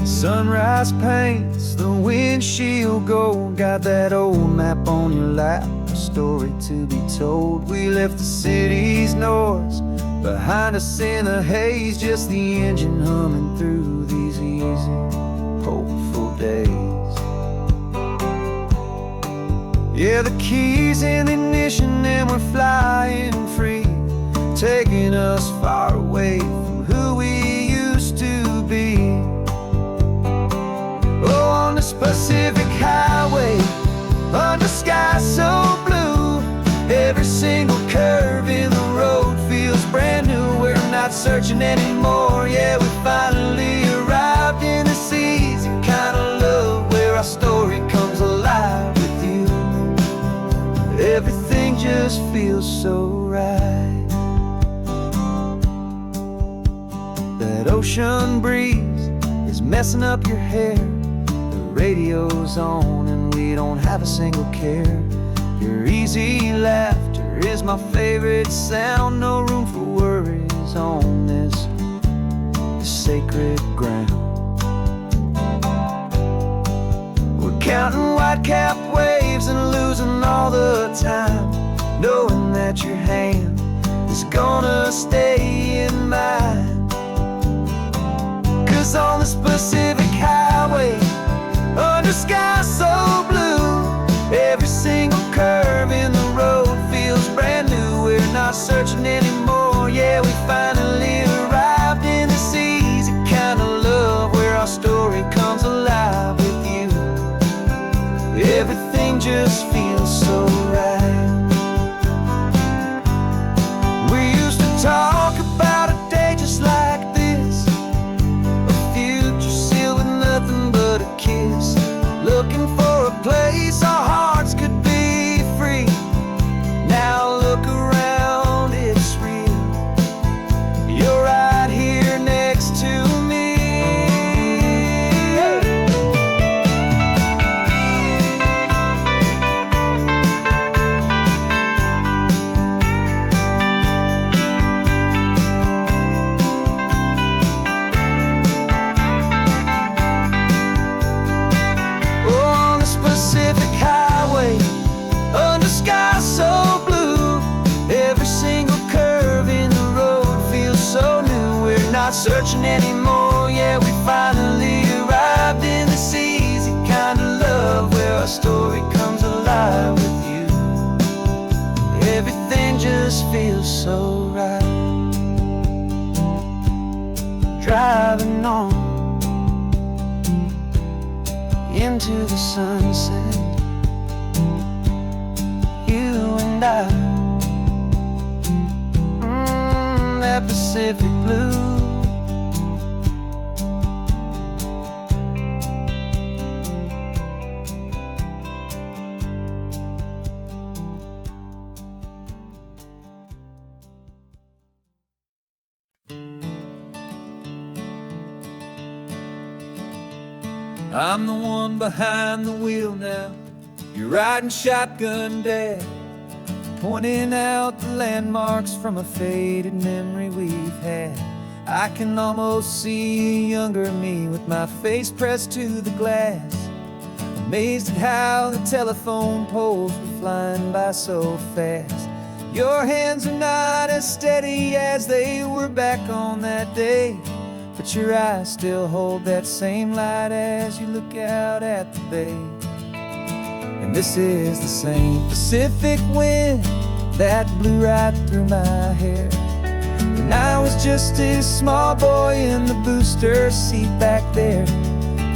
Sunrise paints the windshield gold. Got that old map on your lap, a story to be told. We left the city's noise behind us in the haze, just the engine humming through these easy, hopeful days. Yeah, the keys in the ignition and we're flying free, taking us far away from who we used to be. Oh, on this Pacific highway, under sky so blue, every single curve in the road feels brand new. We're not searching anymore, yeah, we finally arrived in this easy kind of love where our story comes alive with you. Everything just feels so right. That ocean breeze is messing up your hair, the radio's on and we don't have a single care. Your easy laughter is my favorite sound, no room for worries on this sacred ground. We're counting white-capped waves and losing all the time, knowing that your hand is gonna stay in mine. 'Cause on this Pacific highway, under sky so blue, every single curve in the road feels brand new. We're not searching anymore, yeah, we finally arrived in this easy kind of love where our story comes alive with you. Everything just feels so right. We used to talk about a day just like this, a future sealed with nothing but a kiss, looking for a place our hearts could be free. Now look around, it's real. You're right here next to me. On the Pacific highway, under sky so blue, every single curve in the road feels so new. We're not searching anymore, yeah, we finally arrived in this easy kind of love where our story comes alive with you. Everything just feels so right. Driving on into the sunset, you and I, that Pacific blue. I'm the one behind the wheel now, you're riding shotgun, Dad, pointing out the landmarks from a faded memory we've had. I can almost see a younger me with my face pressed to the glass, amazed at how the telephone poles were flying by so fast. Your hands are not as steady as they were back on that day, but your eyes still hold that same light as you look out at the bay. And this is the same Pacific wind that blew right through my hair when I was just a small boy in the booster seat back there.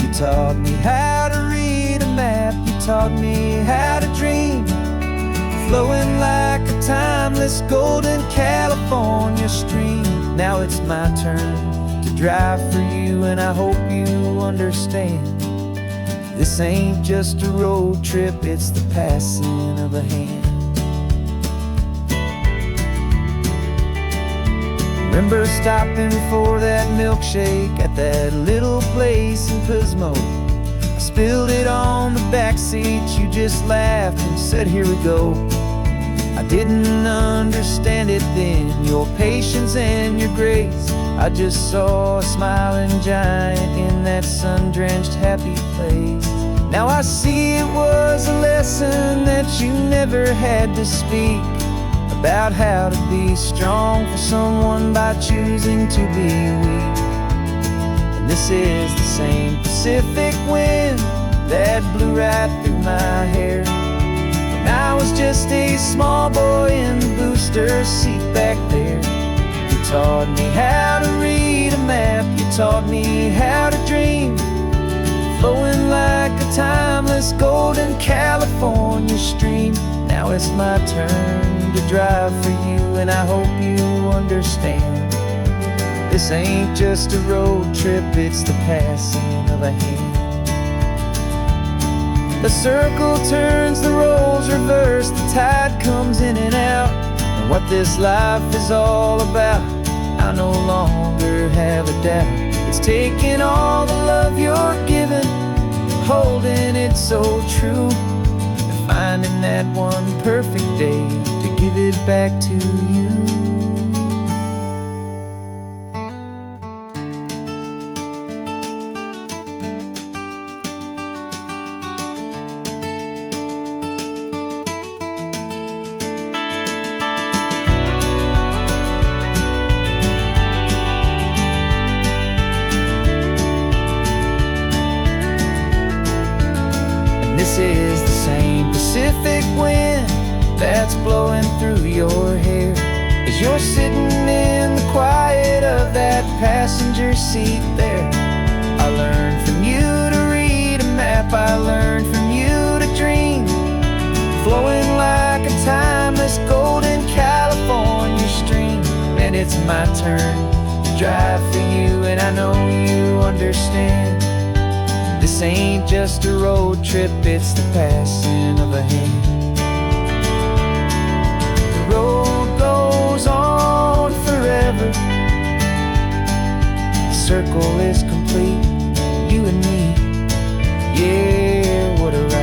You taught me how to read a map, you taught me how to dream, flowing like a timeless golden California stream. Now it's my turn to drive for you, and I hope you understand. This ain't just a road trip, it's the passing of a hand. Remember stopping for that milkshake at that little place in Pismo? I spilled it on the back seat, you just laughed and said, here we go. I didn't understand it then, your patience and your grace. I just saw a smiling giant in that sun-drenched happy place. Now I see it was a lesson that you never had to speak, about how to be strong for someone by choosing to be weak. And this is the same Pacific wind that blew right through my hair when I was just a small boy in the booster seat back there. You taught me how to read a map, you taught me how to dream, flowing like a timeless golden California stream. Now it's my turn to drive for you, and I hope you understand. This ain't just a road trip, it's the passing of a hand. The circle turns, the roles reverse, the tide comes in and out. And what this life is all about, I no longer have a doubt. It's taking all the love you're giving, holding it so true, and finding that one perfect day to give it back to you. This is the same Pacific wind that's blowing through your hair as you're sitting in the quiet of that passenger seat there. I learned from you to read a map, I learned from you to dream, flowing like a timeless golden California stream. And it's my turn to drive for you, and I know you understand. This ain't just a road trip, it's the passing of a hand. The road goes on forever, the circle is complete, you and me, yeah, what a ride.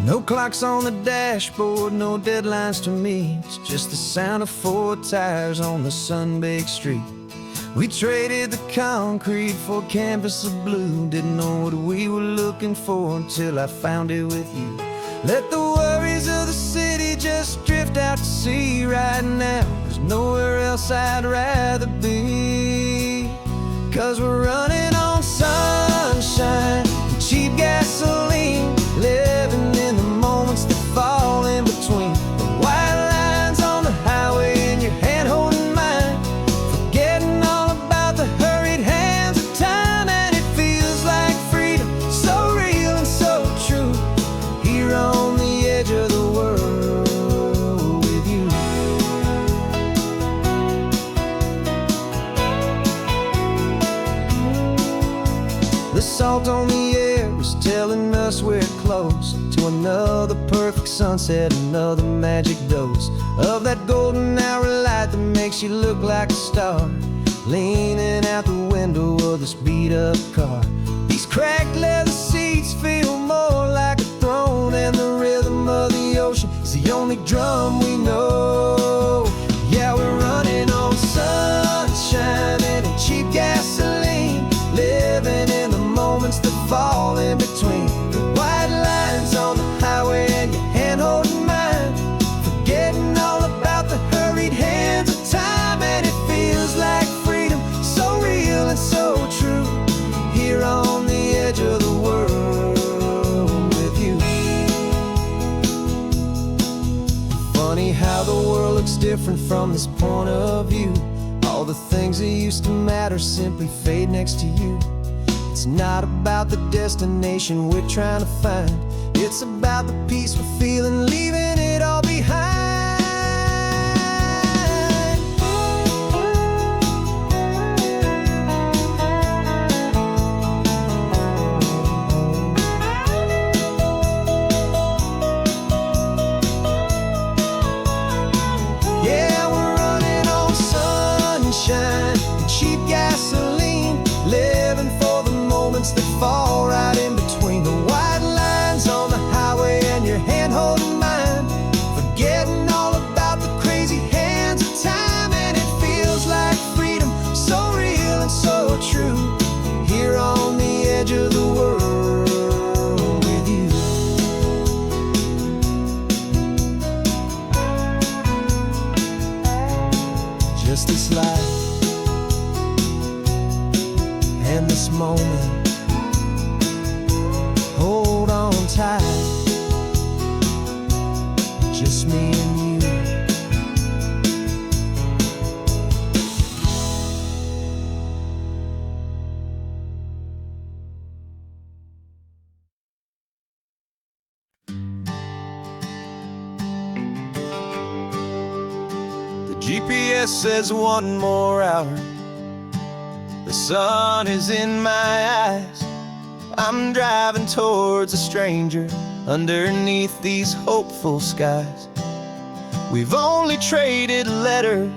No clocks on the dashboard, no deadlines to meet, it's just the sound of 4 tires on the sun-baked street. We traded the concrete for a canvas of blue, didn't know what we were looking for until I found it with you. Let the worries of the city just drift out to sea right now. There's nowhere else I'd rather be, 'cause we're running on sunshine and cheap gasoline, living in the moments that fall in between. The white lines on the highway and your hand holding mine, forgetting all about the hurried hands of time. And it feels like freedom, so real and so true, here on the edge of the world with you. The salt on the air is telling us we're close to another perfect sunset, another magic dose of that golden hour light that makes you look like a star, leaning out the window of this beat-up car. These cracked leather seats feel more like a throne, and the rhythm of the ocean is the only drum we know. Yeah, we're running on sunshine and cheap gasoline, living in the moments that fall in between. The white lines on the highway and your hand holding mine, forgetting all about the hurried hands of time. And it feels like freedom, so real and so true, here on the edge of the world with you. Funny how the world looks different from this point of view. All the things that used to matter simply fade next to you. It's not about the destination we're trying to find, it's about the peace we're feeling, leaving it all behind. just me and you. The GPS says 1 more hour. The sun is in my eyes. I'm driving towards a stranger underneath these hopeful skies. We've only traded letters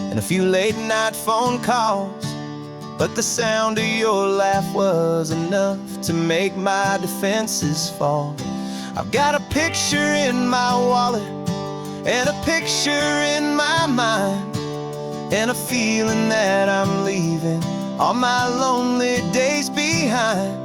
and a few late night phone calls, but the sound of your laugh was enough to make my defenses fall. I've got a picture in my wallet and a picture in my mind, and a feeling that I'm leaving all my lonely days behind.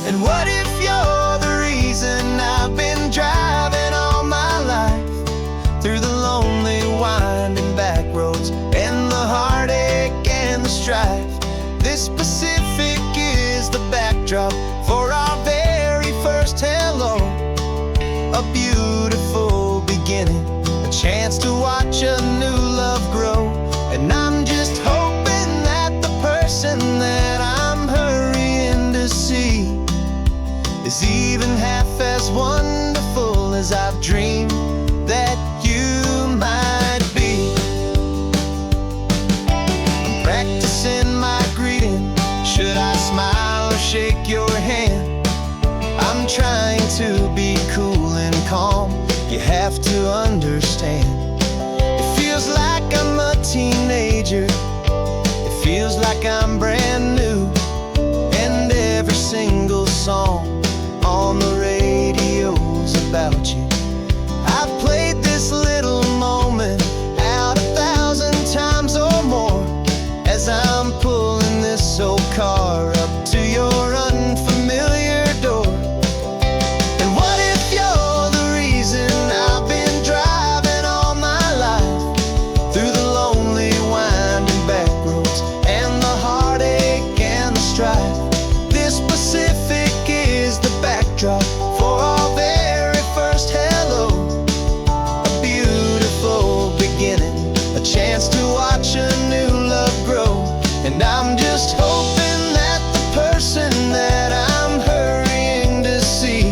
And what if you're the reason I've been driving all my life through the lonely winding back roads and the heartache and the strife? This Pacific is the backdrop for our very first hello, a beautiful beginning, a chance to watch a new love grow. And I'm just hoping that the person that I'm hurrying to see is even half as wonderful as I've dreamed that you might be. I'm practicing my greeting. Should I smile or shake your hand? I'm trying to be cool and calm. You have to understand. It feels like I'm a teenager. It feels like I'm brand new. And every single song on the radio's about you. I've played this little moment out 1,000 times or more as I'm pulling this old car up to your unfamiliar door. And what if you're the reason I've been driving all my life through the lonely winding back roads and the heartache and the strife? This Pacific is the backdrop for our very first hello, a beautiful beginning, a chance to watch a new love grow. And I'm just hoping that the person that I'm hurrying to see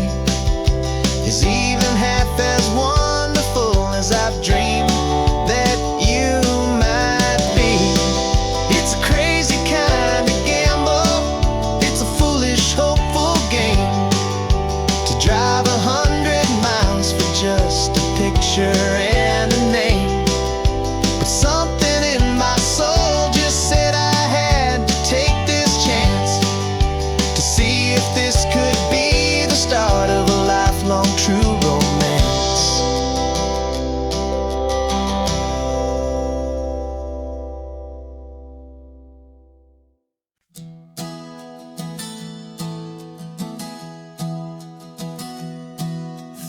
is even half as wonderful as I've dreamed that you might be. It's a crazy kind of gamble, it's a foolish, hopeful game, to drive 100 miles for just a picture and a name. But something in my soul just said I had to take this chance to see if this could be the start of a lifelong true romance.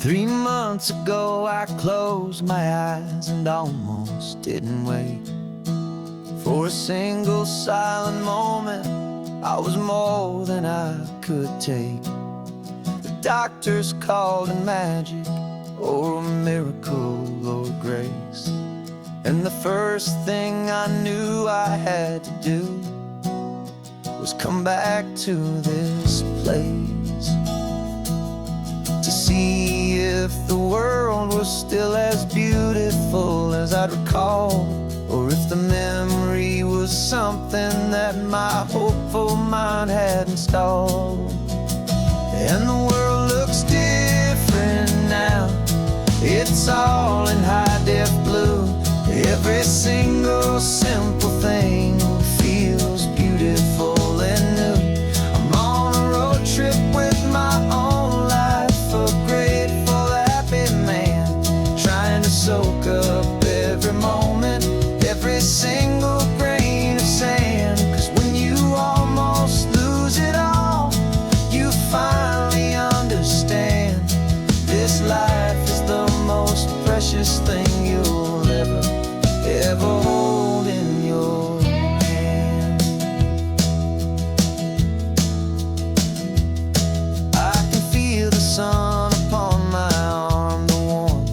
Three months ago I closed my eyes and almost didn't wake. For a single silent moment I was more than I could take. The doctors called it magic or a miracle or grace. And the first thing I knew I had to do was come back to this place, to see if the world was still as beautiful as I'd recall, or if the memory was something that my hopeful mind had installed. And the world looks different now. It's all in high-def blue. Every single simple thing feels beautiful and new. I'm on a road trip with my own life, a grateful, happy man, trying to soak up every moment, every single grain of sand. 'Cause when you almost lose it all, you finally understand this life is the most precious thing you'll ever hold in your hand. I can feel the sun upon my arm, the warmth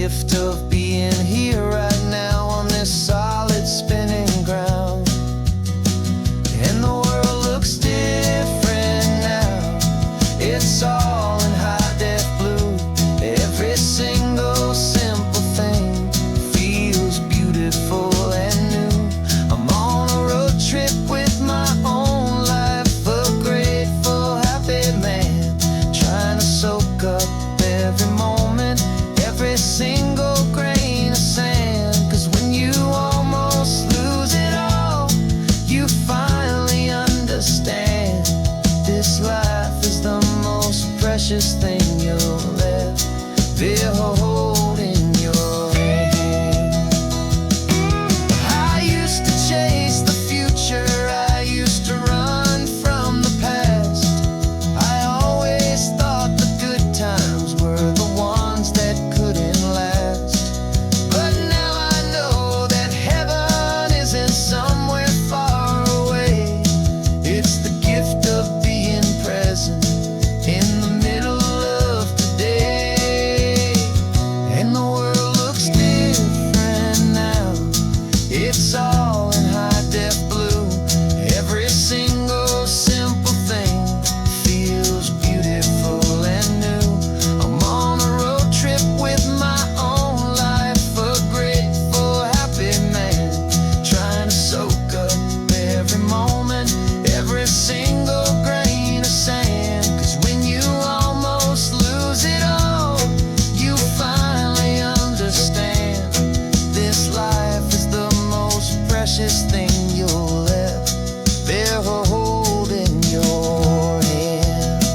gift of being here right now on this solid spinning ground. And the world looks different now. It's all in high def blue. Every single simple thing feels beautiful and new. I'm on a road trip with my own life, a grateful, happy man, trying to soak up every moment, every single grain of sand. 'Cause when you almost lose it all, you finally understand this life is the most precious thing you'll ever hold in your hand. I used to chase the future, I used to run from the past. I always thought the good times were the ones that couldn't last. But now I know that heaven isn't somewhere far away. It's the gift of being present in the middle of today. And the world looks different now. It's all in high def blue. Every single simple thing feels beautiful and new. I'm on a road trip with my own life, a grateful, happy man, trying to soak up every moment, every single grain of sand. 'Cause when you almost lose it all, you finally understand this life is the most precious thing you'll ever hold in your hand.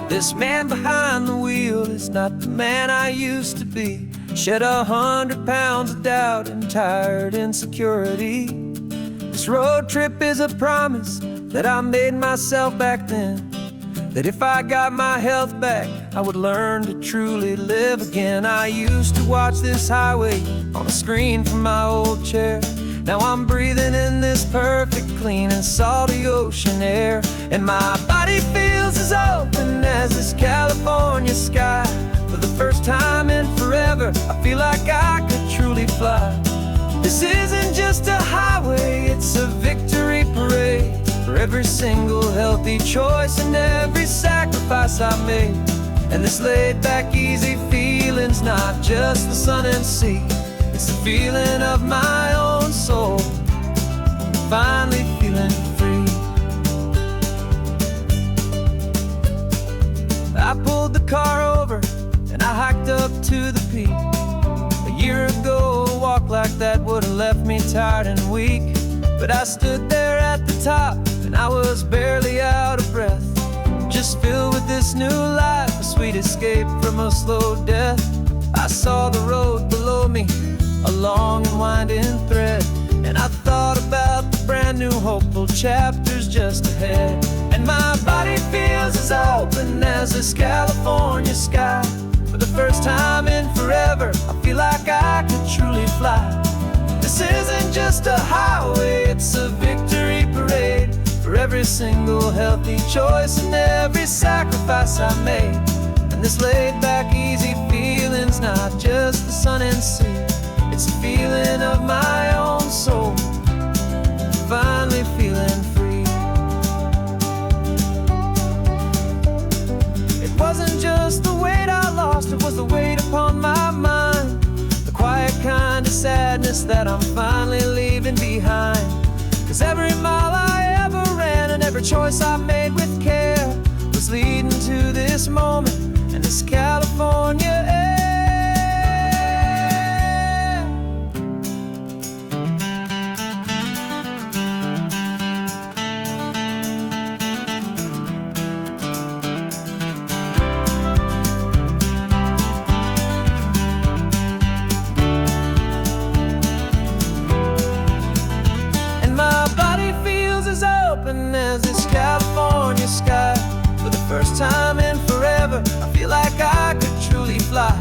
This man behind the wheel is not the man I used to be. Shed 100 pounds of doubt and tired insecurity. This road trip is a promise that I made myself back then, that if I got my health back, I would learn to truly live again. I used to watch this highway on a screen from my old chair. Now I'm breathing in this perfect, clean and salty ocean air. And my body feels as open as this California sky. For the first time in forever, I feel like I could truly fly. This isn't just a highway, it's a victory parade. For every single healthy choice and every sacrifice I made. And this laid back, easy feeling's not just the sun and sea. It's the feeling of my own soul, finally feeling free. I pulled the car over and I hiked up to the peak. A year ago, a walk like that would have left me tired and weak. But I stood there at the top and I was barely out of breath, just filled with this new life, a sweet escape from a slow death. I saw the road below me, a long and winding thread, and I thought about the brand new hopeful chapters just ahead. And my body feels as open as this California sky. For the first time in forever, I feel like I could truly fly. This isn't just a highway, it's a victory parade. For every single healthy choice and every sacrifice I made. And this laid back, easy feeling's not just the sun and sea. It's a feeling of my own soul, finally feeling free. It wasn't just the weight I lost, it was the weight upon my mind. The quiet kind of sadness that I'm finally leaving behind. 'Cause every mile I ever ran and every choice I made with care was leading to this moment and this California air. As this California sky. For the first time in forever, I feel like I could truly fly.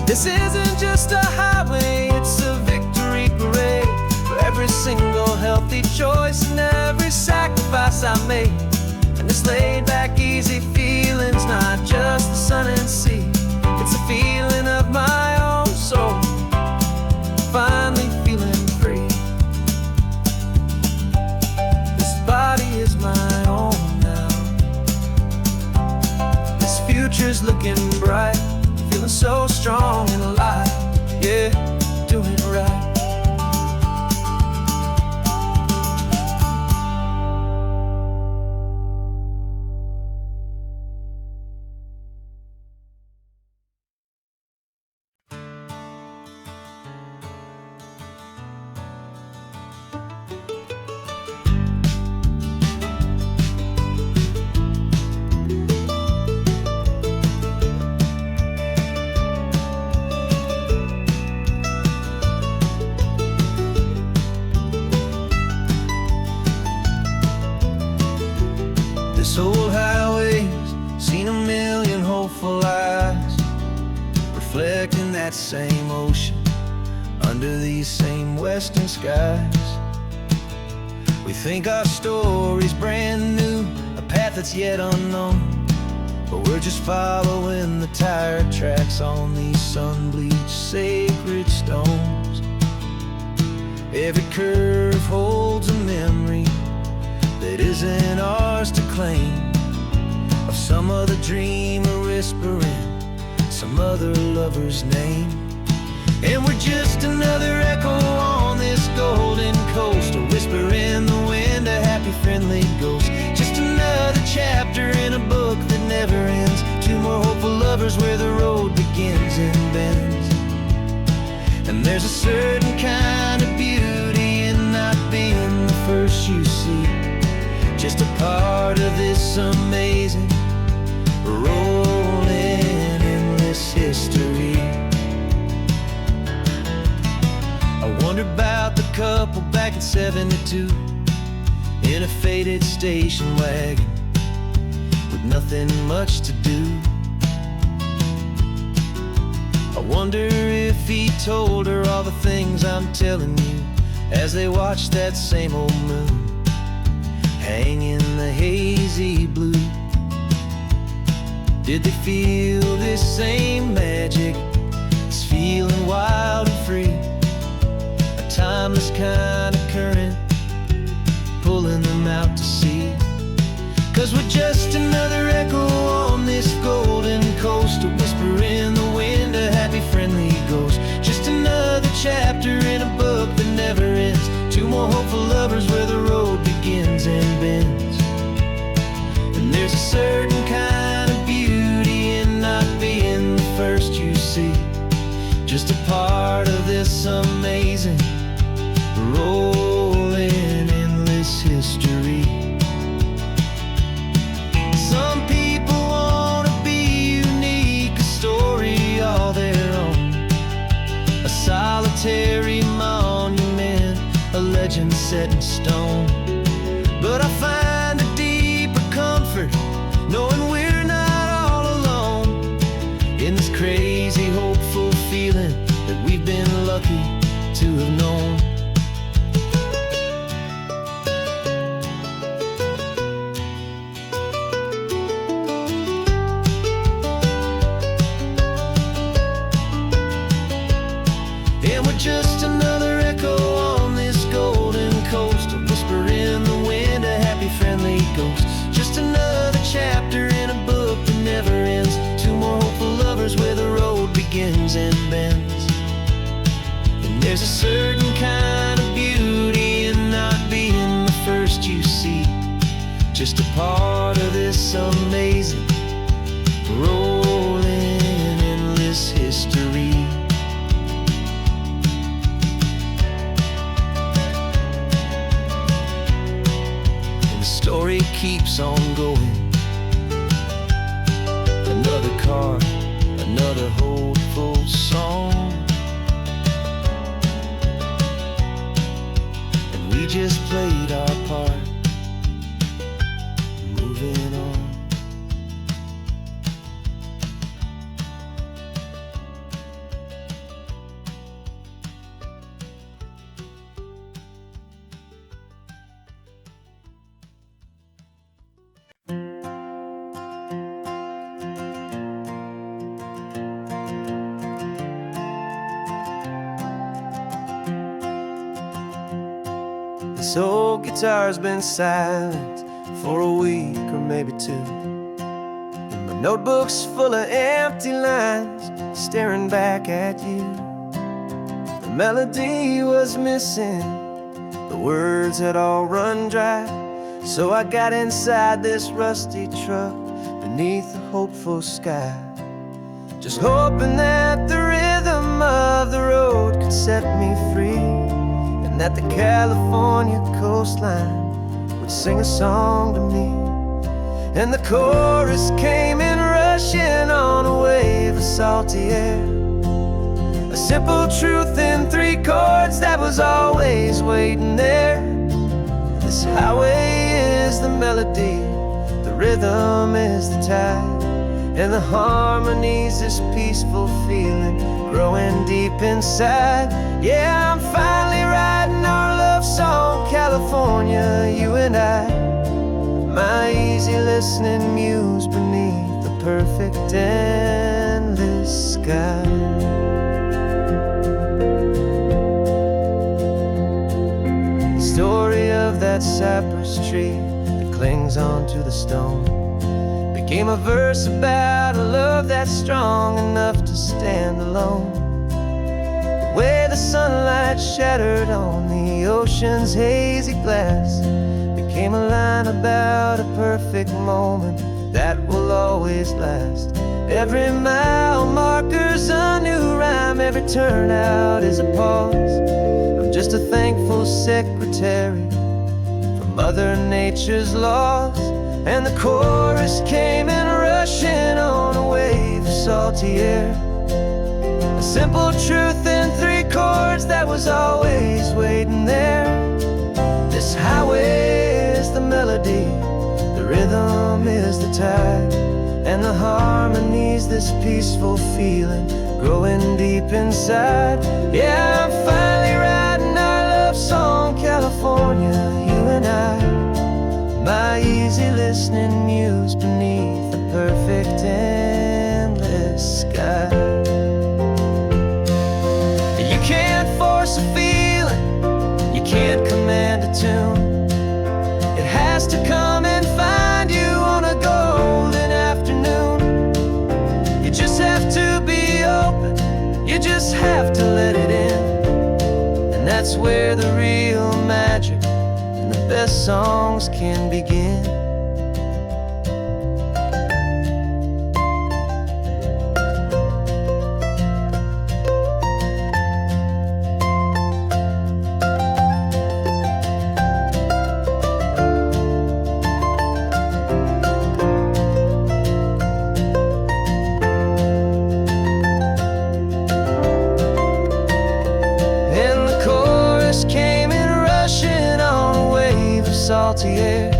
This isn't just a highway, it's a victory parade for every single healthy choice and every sacrifice I made. And this laid back, easy feeling's not just the sun and sea, it's a feeling of my own soul, finally feeling free. This body is my own now. This future's looking bright, feeling so strong and alive. Yeah, doing it right. This old highway's seen a million hopeful eyes, reflecting that same ocean under these same western skies. We think our story's brand new, a path that's yet unknown, but we're just following the tire tracks on these sun-bleached sacred stones. Every curve holds a memory that isn't ours to claim, of some other dreamer whispering some other lover's name. And we're just another echo on this golden coast, a whisper in the wind, a happy friendly ghost. Just another chapter in a book that never ends, two more hopeful lovers where the road begins and bends. And there's a certain kind of beauty in not being the first you see, just a part of this amazing, rolling, endless history. I wonder about the couple back in '72 in a faded station wagon with nothing much to do. I wonder if he told her all the things I'm telling you as they watched that same old moon hang in the hazy blue. Did they feel this same magic, this feeling wild and free, a timeless kind of current pulling them out to sea? 'Cause we're just another echo on this golden coast, a whisper in the wind, a happy friendly ghost. Just another chapter in a book that never ends, two more hopeful lovers where the road begins and bends. And there's a certain kind of beauty in not being the first you see, just a part of this amazing, rolling, endless history. Some people want to be unique, a story all their own, a solitary monument, a legend set in stone. But I find a deeper comfort knowing we're not all alone in this crazy, hopeful feeling that we've been lucky to have known. And we're just another echo on this golden coast, a whisper in the wind, a happy friendly ghost. Just another chapter in a book that never ends, two more hopeful lovers where the road begins and bends. And there's a certain kind of beauty in not being the first you see, just a part of this amazing, rolling, endless history. Story keeps on going. Another card, another hopeful song, and we just played our part, moving on. This old guitar's been silent for a week or maybe two, and my notebook's full of empty lines staring back at you. The melody was missing, the words had all run dry, so I got inside this rusty truck beneath a hopeful sky, just hoping that the rhythm of the road could set me free, and that the California coastline would sing a song to me. And the chorus came in rushing on a wave of salty air, a simple truth in 3 chords that was always waiting there. This highway is the melody, the rhythm is the tide, and the harmony's this peaceful feeling growing deep inside. Yeah, I'm finally writing our love song, California, you and I, my easy listening muse beneath the perfect endless sky. The story of that cypress tree that clings onto the stone became a verse about a love that's strong enough to stand alone. The way the sunlight shattered on the ocean's hazy glass became a line about a perfect moment that will always last. Every mile marker's a new rhyme, every turnout is a pause. I'm just a thankful secretary for Mother Nature's laws. And the chorus came in rushing on a wave of salty air, a simple truth in 3 chords that was always waiting there. This highway is the melody, the rhythm is the tide, and the harmony's this peaceful feeling growing deep inside. Yeah, I'm finally writing our love song, California, you and I, my easy listening muse beneath the perfect endless sky. You can't force a feeling, you can't command a tune. It has to come and find you on a golden afternoon. You just have to be open, you just have to let it in, and that's where the real magic, the best songs can begin. And the chorus came in rushing on a wave of salty air,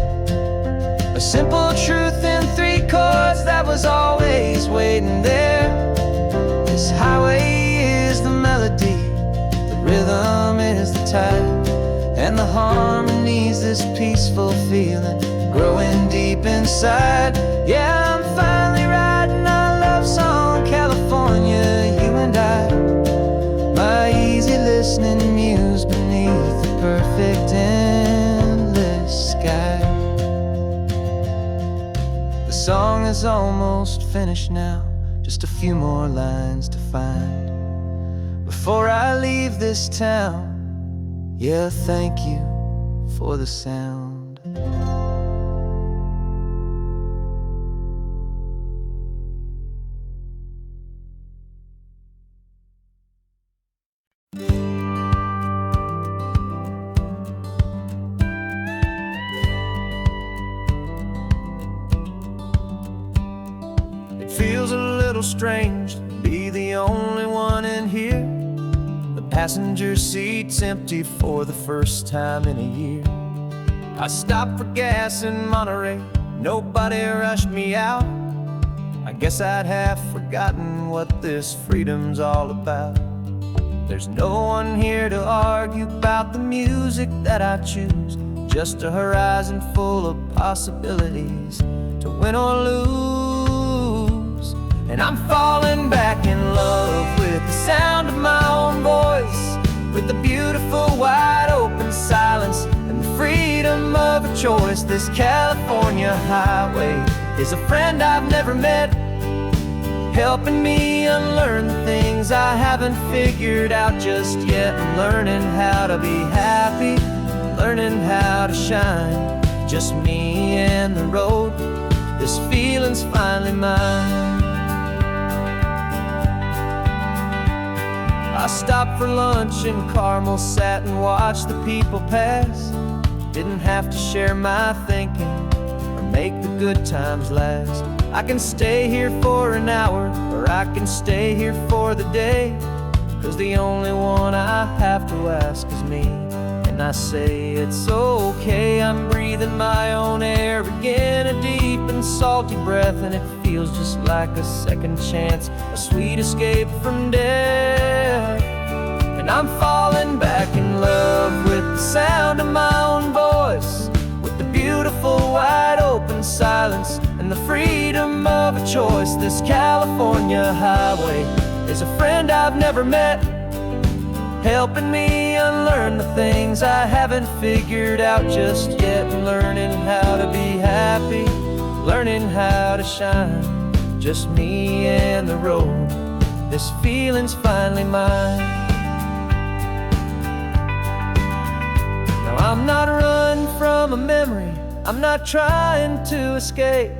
a simple truth in 3 chords that was always waiting there. This highway is the melody, the rhythm is the tide, and the harmony's this peaceful feeling growing deep inside. Yeah, I'm finally writing our love song, California, you and I, my easy listening muse beneath the perfect endless sky. The song is almost finished now, just a few more lines to find before I leave this town. Yeah, thank you for the sound. It feels a little strange to be the only one in here. The passenger seat's empty for the first time in a year. I stopped for gas in Monterey, nobody rushed me out. I guess I'd half forgotten what this freedom's all about. There's no one here to argue about the music that I choose, just a horizon full of possibilities to win or lose. And I'm falling back in love with the sound of my own voice, with the beautiful wide open silence and the freedom of a choice. This California highway is a friend I've never met, helping me unlearn the things I haven't figured out just yet. I'm learning how to be happy, learning how to shine, just me and the road. This feeling's finally mine. I stopped for lunch in Carmel, sat and watched the people pass. Didn't have to share my thinking or make the good times last. I can stay here for an hour, or I can stay here for the day, 'cause the only one I have to ask is me. And I say it's okay, I'm breathing my own air again, a deep and salty breath, and it feels just like a second chance, a sweet escape from death. And I'm falling back in love with the sound of my own voice, with the beautiful wide open silence and the freedom of a choice. This California highway is a friend I've never met, helping me unlearn the things I haven't figured out just yet. Learning how to be happy, learning how to shine, just me and the road. This feeling's finally mine. Now I'm not running from a memory, I'm not trying to escape.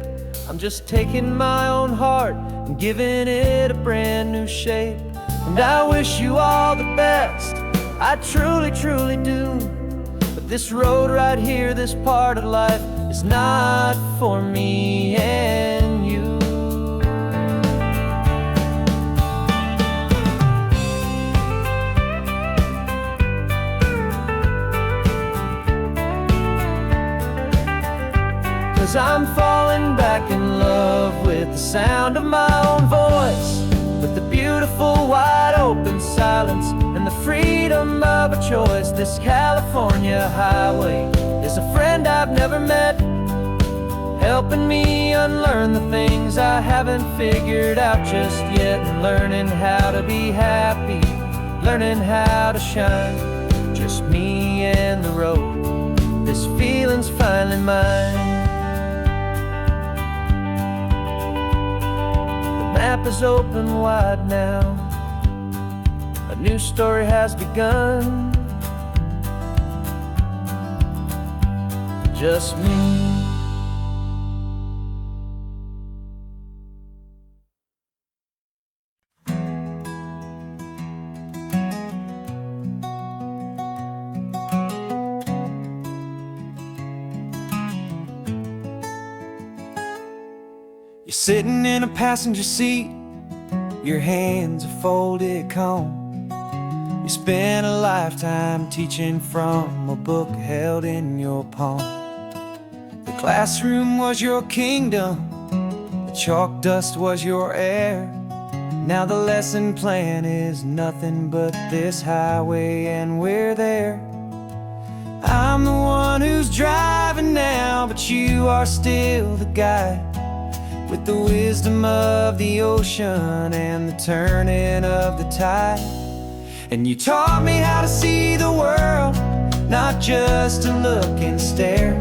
I'm just taking my own heart and giving it a brand new shape. And I wish you all the best, I truly, truly do. But this road right here, this part of life, is not for me and you. Cause I'm falling back in love with the sound of my own voice, with the beautiful wide open silence and the freedom of a choice. This California highway is a friend I've never met, helping me unlearn the things I haven't figured out just yet. And learning how to be happy, learning how to shine, just me and the road. This feeling's finally mine. The map is open wide now, a new story has begun, just me. You're sitting in a passenger seat, your hands are folded calm. You spent a lifetime teaching from a book held in your palm. The classroom was your kingdom, the chalk dust was your air. Now the lesson plan is nothing but this highway, and we're there. I'm the one who's driving now, but you are still the guide, with the wisdom of the ocean and the turning of the tide. And you taught me how to see the world, not just to look and stare.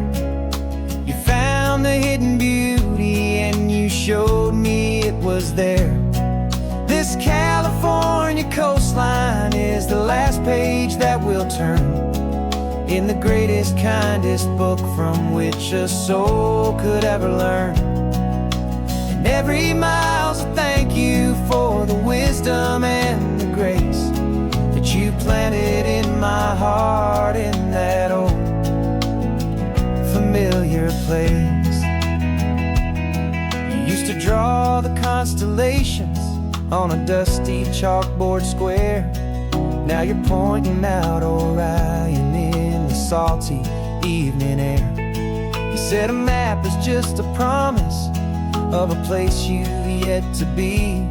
You found the hidden beauty and you showed me it was there. This California coastline is the last page that we'll turn in the greatest, kindest book from which a soul could ever learn. And every mile's a thank you for the wisdom and the grace that you planted in my heart in that old familiar place. You used to draw the constellations on a dusty chalkboard square. Now you're pointing out Orion in the salty evening air. You said a map is just a promise of a place you've yet to be,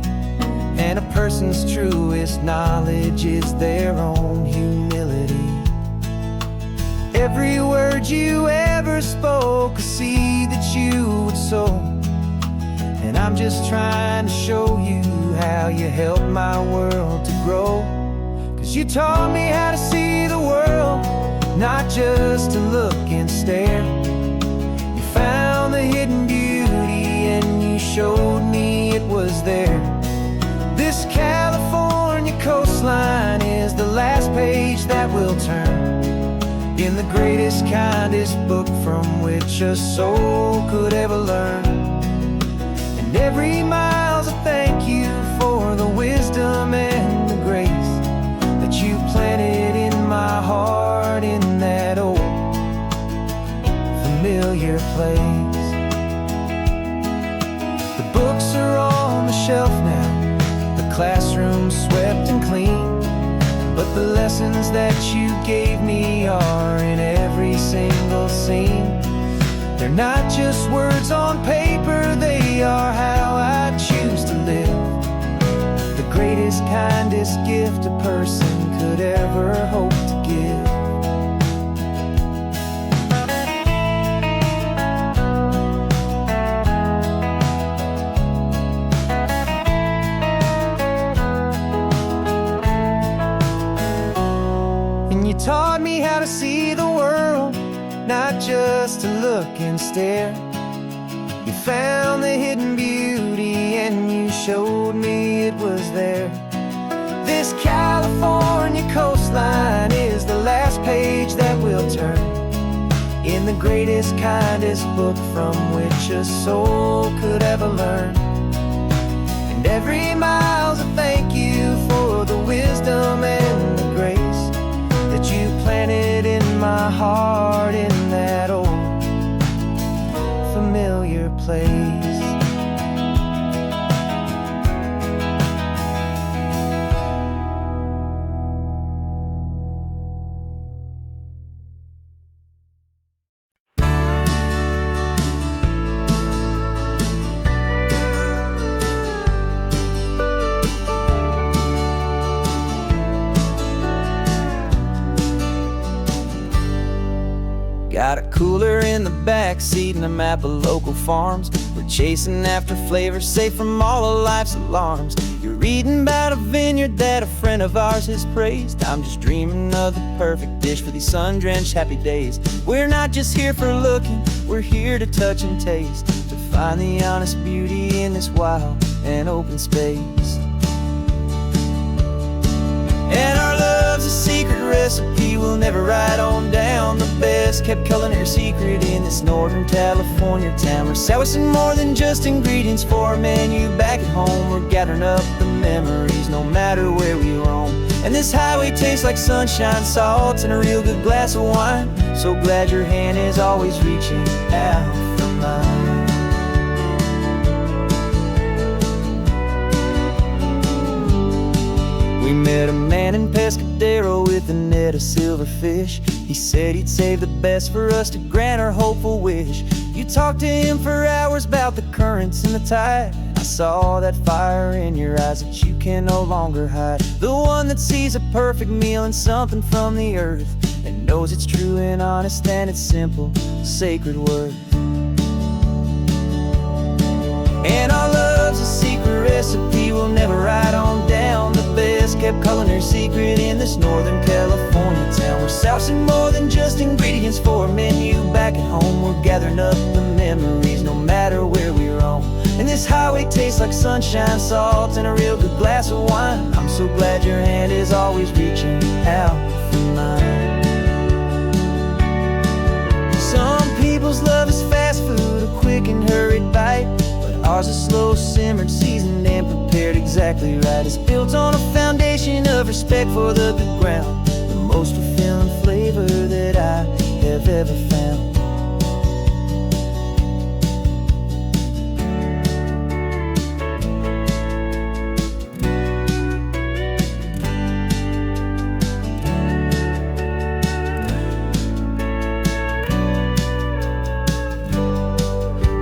and a person's truest knowledge is their own humility. Every word you ever spoke, a seed that you would sow, and I'm just trying to show you how you helped my world to grow. 'Cause you taught me how to see the world, not just to look and stare. You found the hidden beauty and you showed me it was there. This California coastline is the last page that we'll turn in the greatest, kindest book from which a soul could ever learn. And every mile's a thank you for the wisdom and the grace that you planted in my heart in that old familiar place. The books are on the shelf now, the classroom swept and clean, but the lessons that you gave me are in every single scene. They're not just words on paper, they are how I choose to live. The greatest, kindest gift a person could ever hope to give. And you taught me how to see the world, not just to look and stare. You found the hidden beauty and you showed me it was there. This California coastline is the last page that we'll turn in the greatest, kindest book from which a soul could ever learn. And every mile's a thank you for the wisdom and the grace that you planted in my heart in that old familiar place. Got a cooler in the back seat and a map of local farms. We're chasing after flavors safe from all of life's alarms. You're reading about a vineyard that a friend of ours has praised. I'm just dreaming of the perfect dish for these sun-drenched happy days. We're not just here for looking, we're here to touch and taste, to find the honest beauty in this wild and open space. And our love's a secret recipe we'll never write on down. The best kept culinary secret in this Northern California town. We're sourcing more than just ingredients for a menu back at home. We're gathering up the memories no matter where we roam. And this highway tastes like sunshine, salt, and a real good glass of wine. So glad your hand is always reaching out for mine. We met a man in Pescadero with a net of silverfish. He said he'd save the best for us to grant our hopeful wish. You talked to him for hours about the currents and the tide. I saw that fire in your eyes that you can no longer hide. The one that sees a perfect meal in something from the earth and knows it's true and honest and it's simple, sacred worth. And our love's a secret recipe we'll never write on down. The best kept culinary secret in this Northern California town. We're sourcing more than just ingredients for a menu back at home. We're gathering up the memories no matter where we roam. And this highway tastes like sunshine, salt, and a real good glass of wine. I'm so glad your hand is always reaching out for mine. Some people's love is fast food, a quick and hurried bite. Ours is slow, simmered, seasoned, and prepared exactly right. It's built on a foundation of respect for the good ground, the most fulfilling flavor that I have ever found.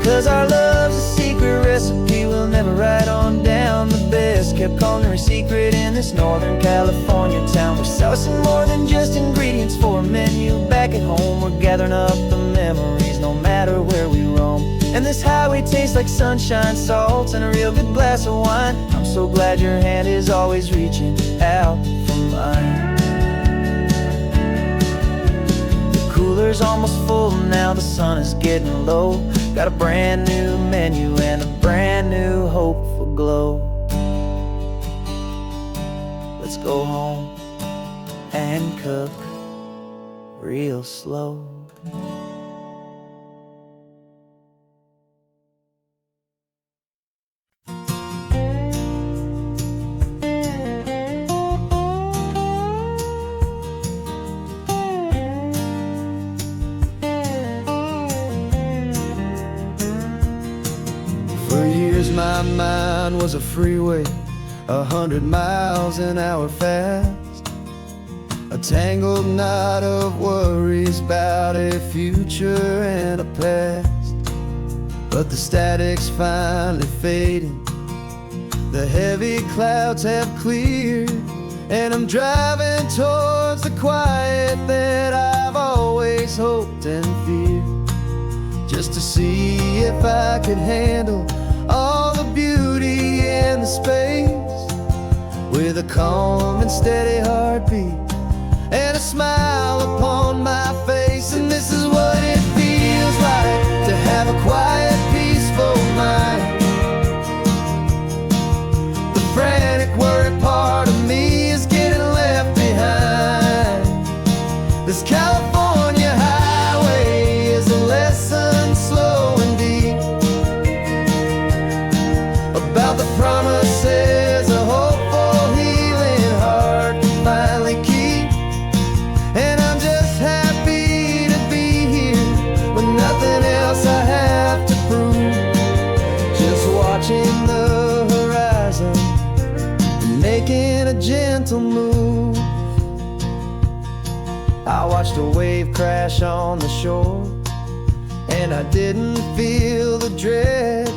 'Cause our love's a secret recipe we'll never write on down. The best kept culinary secret in this Northern California town. We're sourcing more than just ingredients for a menu back at home. We're gathering up the memories no matter where we roam. And this highway tastes like sunshine, salt, and a real good glass of wine. I'm so glad your hand is always reaching out for mine. cooler's almost full, now the sun is getting low. Got a brand new menu and a brand new hopeful glow. Let's go home and cook real slow. For years my mind was a freeway, 100 miles an hour fast. A tangled knot of worries about a future and a past. But the static's finally fading, the heavy clouds have cleared, and I'm driving towards the quiet that I've always hoped and feared, just to see if I could handle all the beauty and the space, with a calm and steady heartbeat and a smile upon my face. And this is what it feels like to have a quiet, peaceful mind. The frantic, worried part of me is getting left behind. This California highway is a lesson slow and deep about the promises a hopeful, healing heart can finally keep. And I'm just happy to be here with nothing else I have to prove, just watching the horizon and making a gentle move. I watched a wave crash on the shore, and I didn't feel the dread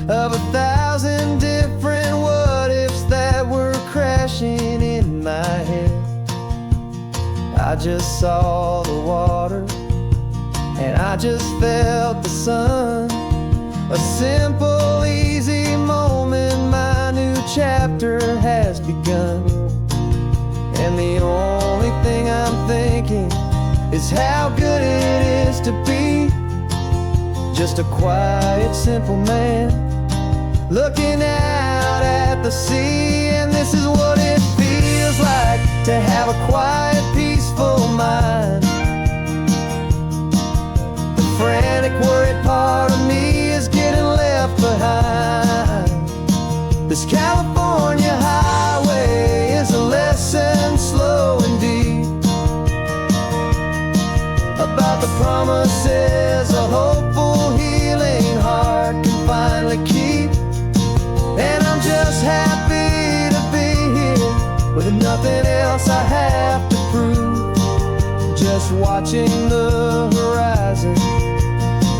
of 1,000 different what-ifs that were crashing in my head. I just saw the water, and I just felt the sun. A simple, easy moment, my new chapter has begun. And the only thing I'm thinking is how good it is to be just a quiet, simple man looking out at the sea. And this is what it feels like to have a quiet, peaceful mind. The frantic, worried part of me is getting left behind. This California highway is a lesson slow and deep about the promises a hopeful, healing heart can finally keep. And I'm just happy to be here with nothing else I have to prove, just watching the horizon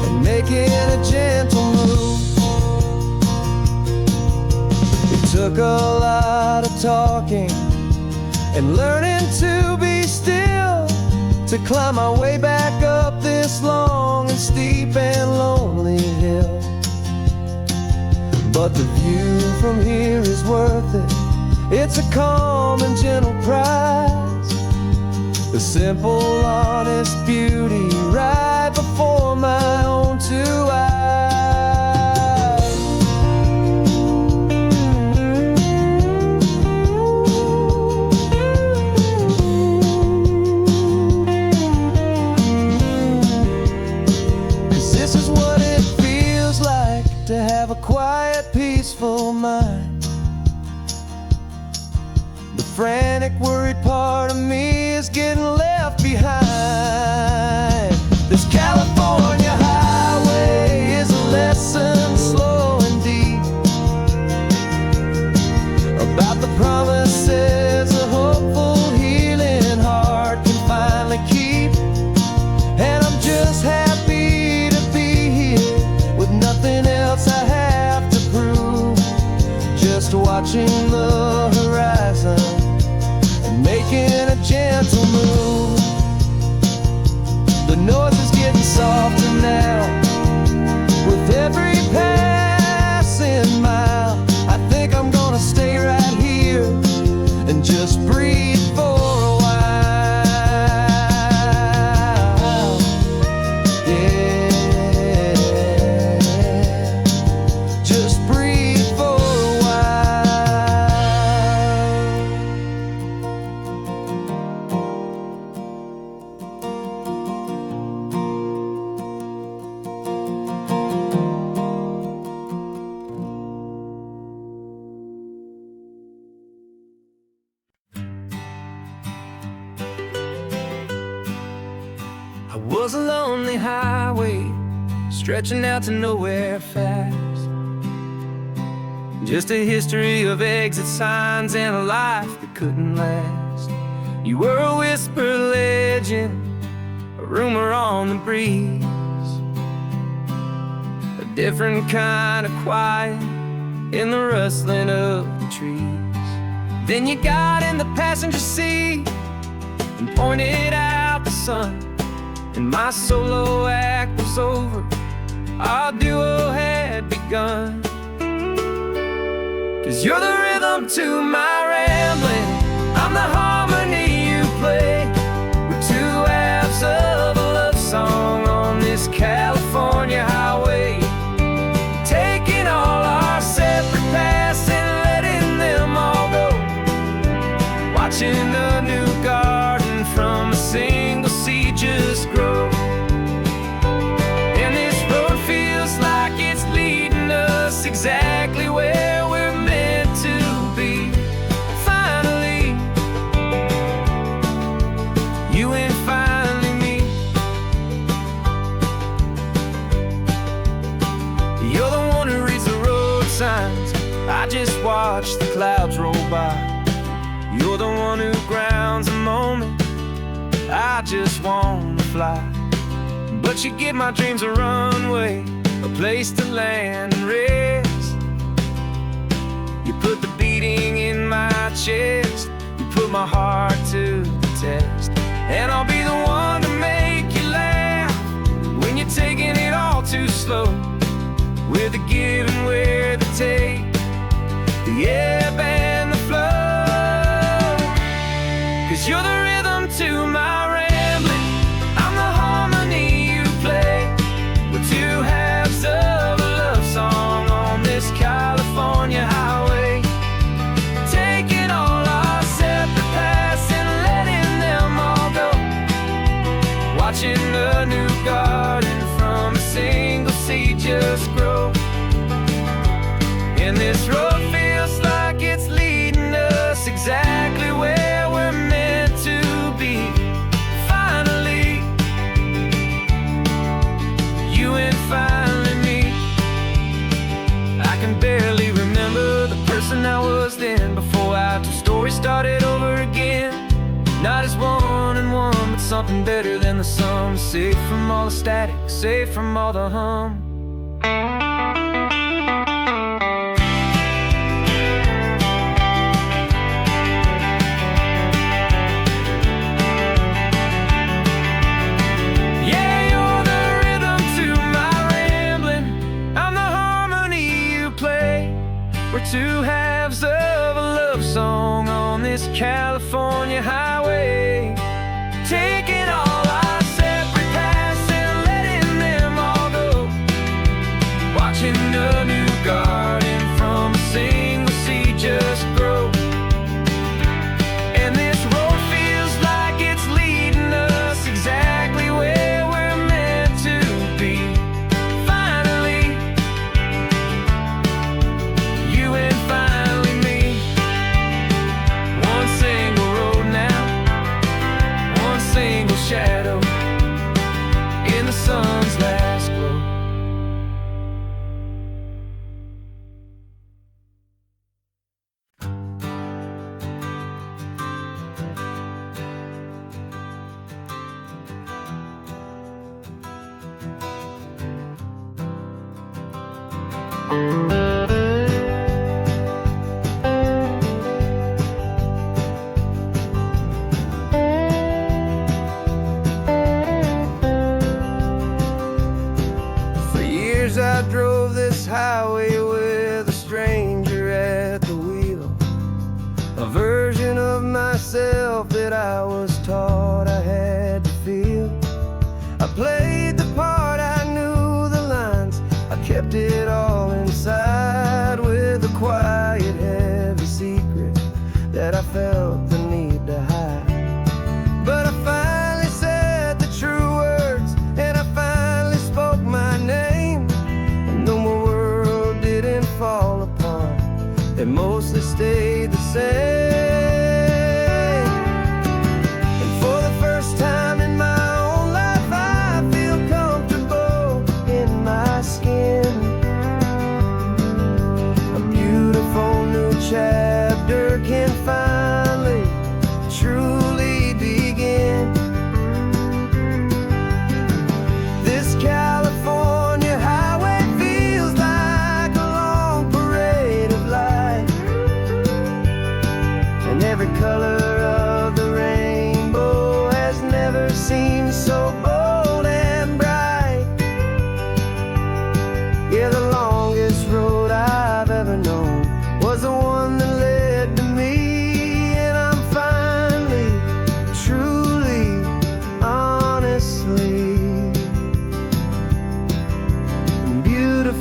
and making a gentle move. It took a lot of talking and learning to be still to climb my way back up this long and steep and lonely hill. But the view from here is worth it. It's a calm and gentle prize, the simple, honest beauty right before my own two eyes. This is what it feels like to have a quiet, peaceful mind. The frantic, worried part of me is getting left behind. This California highway is a lesson slow and deep about the promises a hopeful, healing heart can finally keep. And I'm just happy to be here with nothing else I have to prove, just watching the horizon and making a gentle move. The noise is getting softer now with every passing mile. I think I'm gonna stay right here and just breathe for a while. lonely highway, stretching out to nowhere fast. Just a history of exit signs and a life that couldn't last. You were a whisper legend, a rumor on the breeze, a different kind of quiet in the rustling of the trees. Then you got in the passenger seat and pointed out the sun, and my solo act was over, our duo had begun. 'Cause you're the rhythm to my rambling, I'm the harmony you play. We're two halves of a love song on this California highway, taking all our separate paths and letting them all go, watching a new garden from a single seed just grow. And this road feels like it's leading us exactly where we're meant to be. Finally, you and finally me. You're the one who reads the road signs, I just watch the clouds roll by. You're the one who grounds a moment, I just wanna fly. But you give my dreams a runway, a place to land and rest. You put the beating in my chest, you put my heart to the test. And I'll be the one to make you laugh when you're taking it all too slow. We're the give and we're the take, the ebb and the flow. 'Cause you're the rhythm to my rambling, I'm the harmony you play. We're two halves of a love song on this California highway, taking all our separate paths and letting them all go, watching a new garden from a single seed just grow. And this road feels like it's leading us exactly where we're meant to be. Finally, you and finally me. I can barely remember the person I was then, before our two stories started over again. Not as one and one, but something better than the sum. Safe from all the static, safe from all the hum. We're two halves of a love song on this California highway, taking all our separate paths and letting them all go, watching a new garden from a single seed just grow. And this road feels like it's leading us exactly where we're meant to be. Finally, you and finally me. One single road now, one single shadow in the sun's last glow. For years I drove this highway with a stranger at the wheel, a version of myself that I was taught I had to feel. I played the part, I knew the lines, I kept it all inside with a quiet, heavy secret that I felt the need to hide. But I finally said the true words, and I finally spoke my name, and though my world didn't fall apart, it mostly stayed the same. And for the first time in my own life, I feel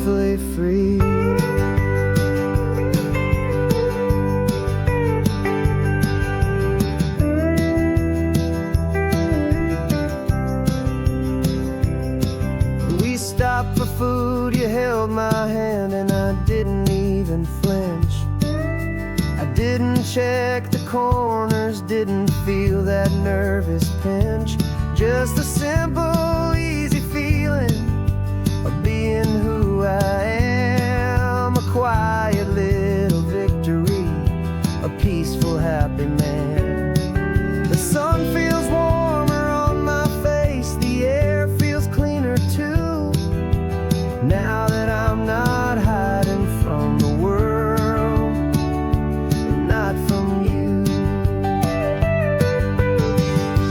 beautifully free. We stopped for food, you held my hand, and I didn't even flinch. I didn't check the corners, didn't feel that nervous pinch. Just a simple, easy feeling of being who I am. A quiet little victory, a peaceful, happy man. The sun feels warmer on my face, the air feels cleaner too. Now that I'm not hiding from the world, and not from you.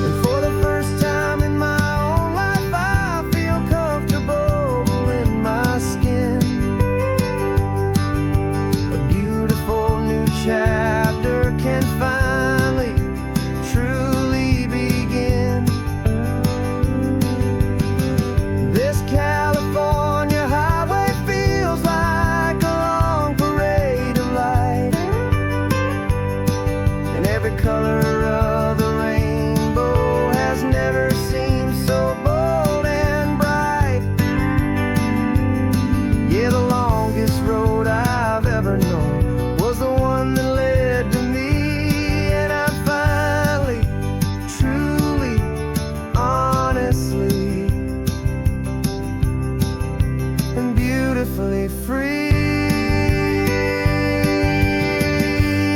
And for the first time in my own life, I feel comfortable in my skin. A beautiful new chapter can finally, truly begin. This California highway feels like a long parade of light, and every color of the rainbow has never seemed so bold and bright. Yeah, the longest road I've ever known was the one that led to me, and I'm finally, truly, honestly, and beautifully free.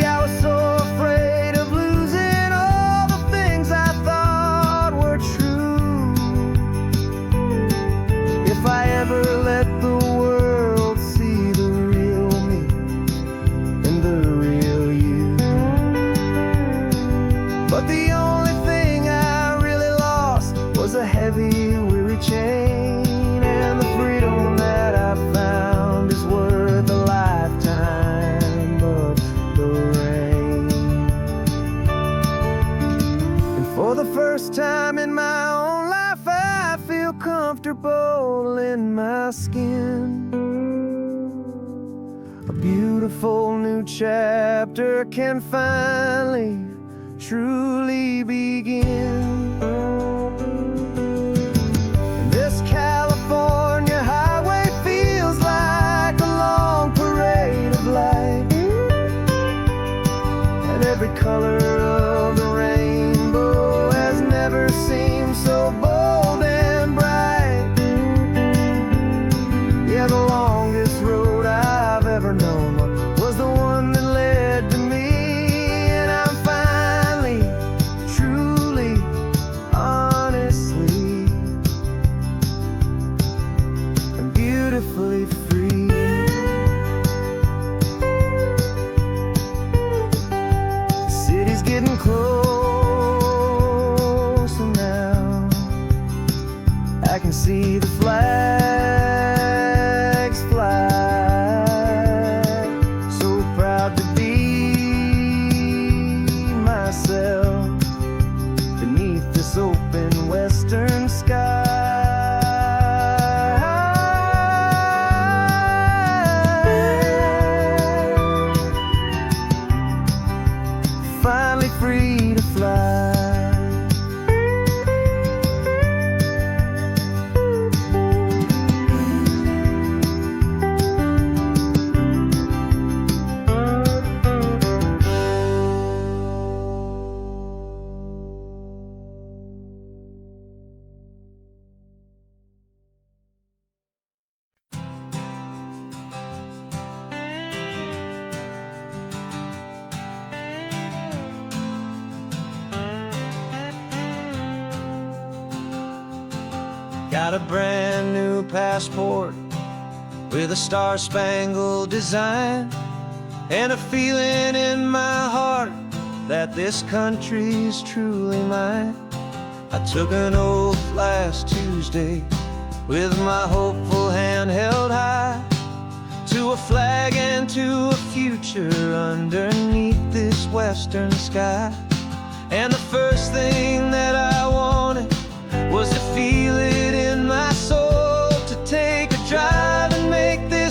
I was so afraid of losing all the things I thought were true. If I ever let the world see the real me and the real you. But the only thing I really lost was a heavy, weary chain, and the freedom that I found is worth a lifetime of the rain. And for the first time in my own life, I feel comfortable in my skin. A beautiful new chapter can finally, truly begin. This California highway feels like a long parade of light, and every color of the rainbow has never seemed so bold and bright. Yeah, the longest road I've ever known was the one that led to me, and I'm finally, truly, honestly, and beautifully free. The city's getting closer now. I can see the flags fly. So proud to be myself beneath this open western sky. Finally free to fly. Got a brand new passport with a star-spangled design, and a feeling in my heart that this country's truly mine. I took an oath last Tuesday with my hopeful hand held high, to a flag and to a future underneath this western sky. And the first thing that I wanted was to feel it in my soul, to take a drive and make this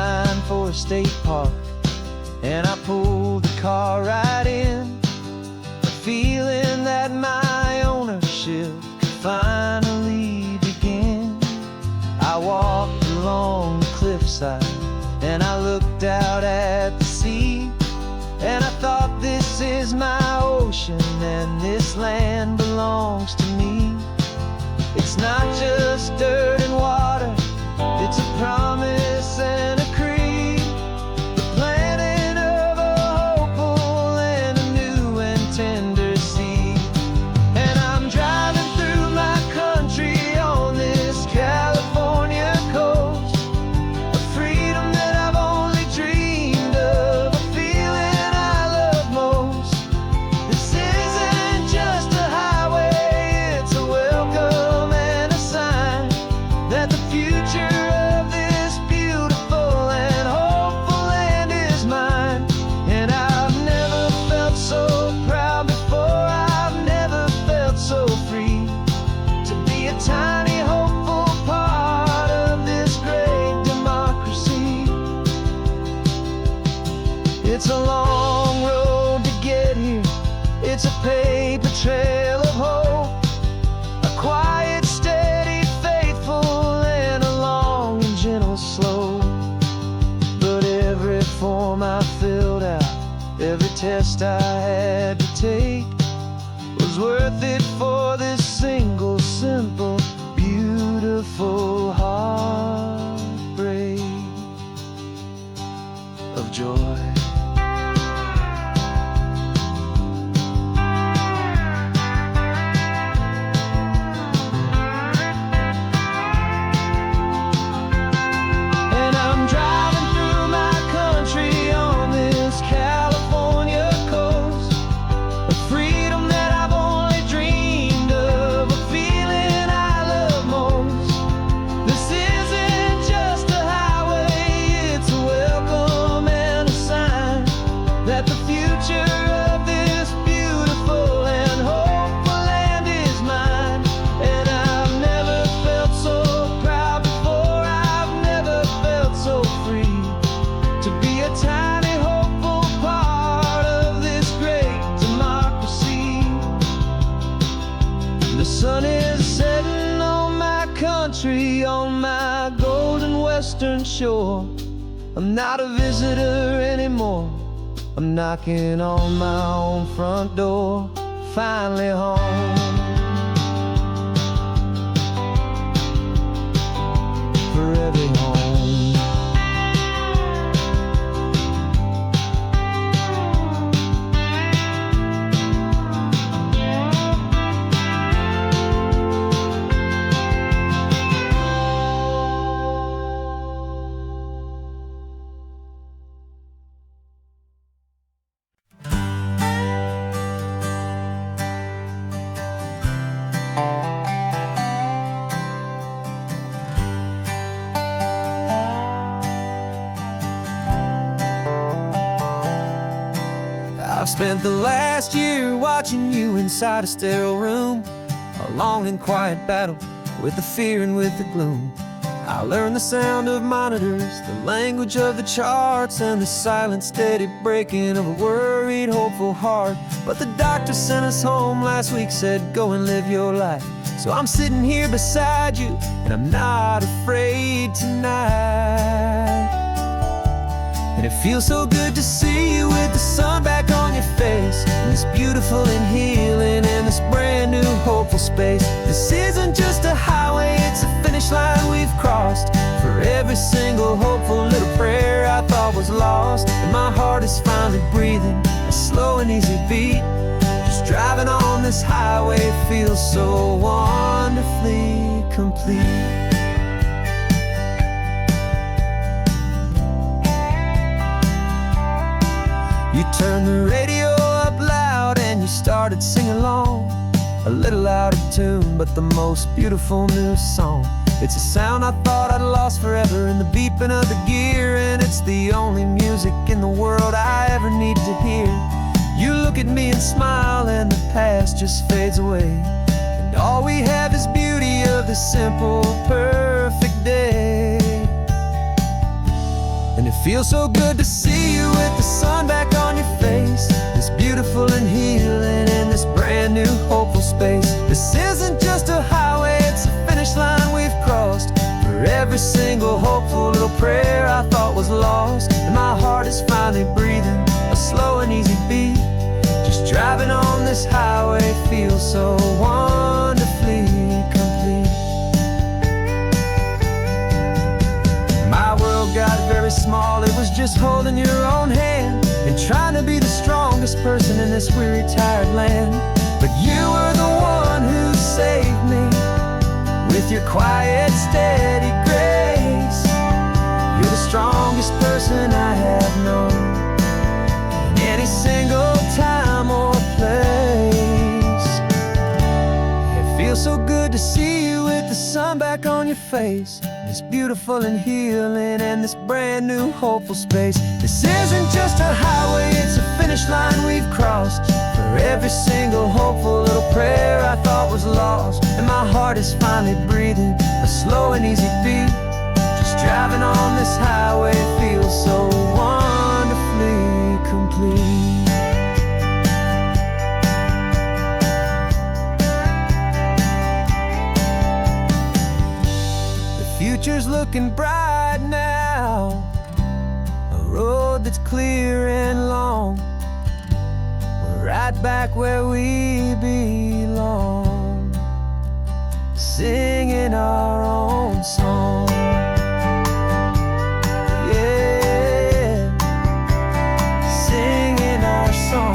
line for a state park, and I pulled the car right in, feeling that my ownership could finally begin. I walked along the cliffside and I looked out at the sea, and I thought, this is my ocean and this land belongs to me. It's not just dirt and water, it's a promise and a creed, the planting of a hopeful and a new and tender seed. And I'm driving through my country on this California coast, a freedom that I've only dreamed of, a feeling I love most. This isn't just a highway, it's a welcome and a sign that the future of this beautiful and hopeful land is mine. And I've never felt so proud before, I've never felt so free to be a tiny hopeful part of this great democracy. It's a long road to get here, it's a paper trail of hope, a quiet, steady, faithful, and a long and gentle slope. But every form I filled out, every test I had to take, was worth it for this single, simple, beautiful heartbreak of joy. And I'm driving through my country on this California coast, a freedom that I've only dreamed of, a feeling I love most. This isn't just a highway, it's a welcome and a sign that the future of this beautiful and hopeful land is mine. And I've never felt so proud before, I've never felt so free to be a tiny hopeful part of this great democracy. The sun is setting on my country, on my golden western shore. I'm not a visitor anymore, I'm knocking on my own front door, finally home. Forever home. I've spent the last year watching you inside a sterile room, a long and quiet battle with the fear and with the gloom. I learned the sound of monitors, the language of the charts, and the silent, steady breaking of a worried, hopeful heart. But the doctor sent us home last week, said go and live your life. So I'm sitting here beside you, and I'm not afraid tonight. And it feels so good to see you with the sun back on your face, and this beautiful and healing in this brand new hopeful space. This isn't just a highway, it's a finish line we've crossed. For every single hopeful little prayer I thought was lost, and my heart is finally breathing a slow and easy beat. Just driving on this highway feels so wonderfully complete. You turned the radio up loud and you started singing along, a little out of tune, but the most beautiful new song. It's a sound I thought I'd lost forever in the beeping of the gear, and it's the only music in the world I ever need to hear. You look at me and smile, and the past just fades away, and all we have is beauty of this simple, perfect day. And it feels so good to see you with the sun back on your face. It's beautiful and healing in this brand new hopeful space. This isn't just a highway, it's a finish line we've crossed. For every single hopeful little prayer I thought was lost. And my heart is finally breathing a slow and easy beat. Just driving on this highway feels so wonderfully complete. My world got very small, it was just holding your own hand and trying to be the strongest person in this weary, tired land. But you were the one who saved me with your quiet, steady grace. You're the strongest person I have known in any single time or place. It feels so good to see you with the sun back on your face. It's beautiful and healing in this brand new hopeful space. This isn't just a highway, it's a finish line we've crossed. For every single hopeful little prayer I thought was lost. And my heart is finally breathing a slow and easy beat. Just driving on this highway feels so wonderfully complete. Future's looking bright now, a road that's clear and long. We're right back where we belong, singing our own song. Yeah, singing our song.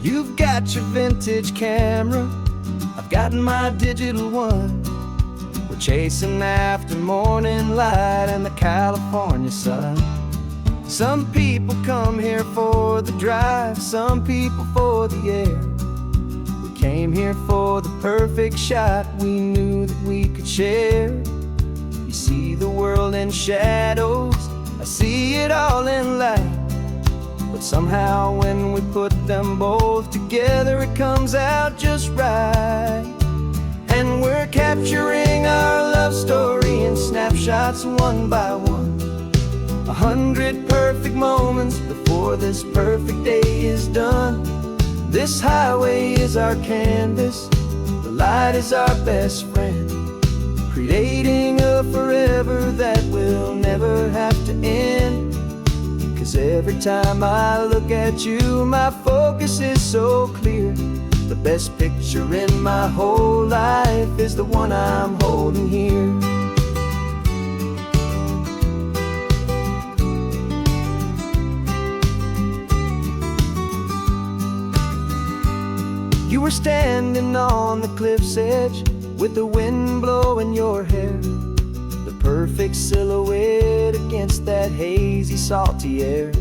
You've got your vintage camera, I've got my digital one. We're chasing after morning light and the California sun. Some people come here for the drive, some people for the air. We came here for the perfect shot we knew that we could share. You see the world in shadows, I see it all in light. But somehow when we put them both together, it comes out just right. And we're capturing our love story in snapshots one by one. 100 perfect moments before this perfect day is done. This highway is our canvas, the light is our best friend, creating a forever that will never have to end. 'Cause every time I look at you, my focus is so clear. The best picture in my whole life is the one I'm holding here. You were standing on the cliff's edge with the wind blowing your hair, the perfect silhouette against that hazy, salty air.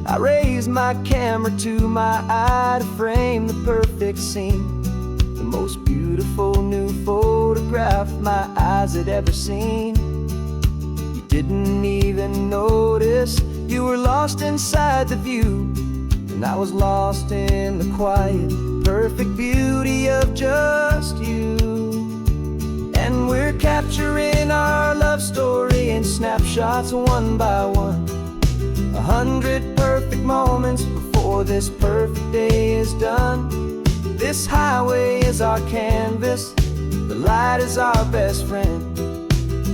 I raised my camera to my eye to frame the perfect scene, the most beautiful new photograph my eyes had ever seen. You didn't even notice, you were lost inside the view, and I was lost in the quiet, perfect beauty of just you. And we're capturing our love story in snapshots one by one. 100 perfect moments before this perfect day is done. This highway is our canvas, the light is our best friend,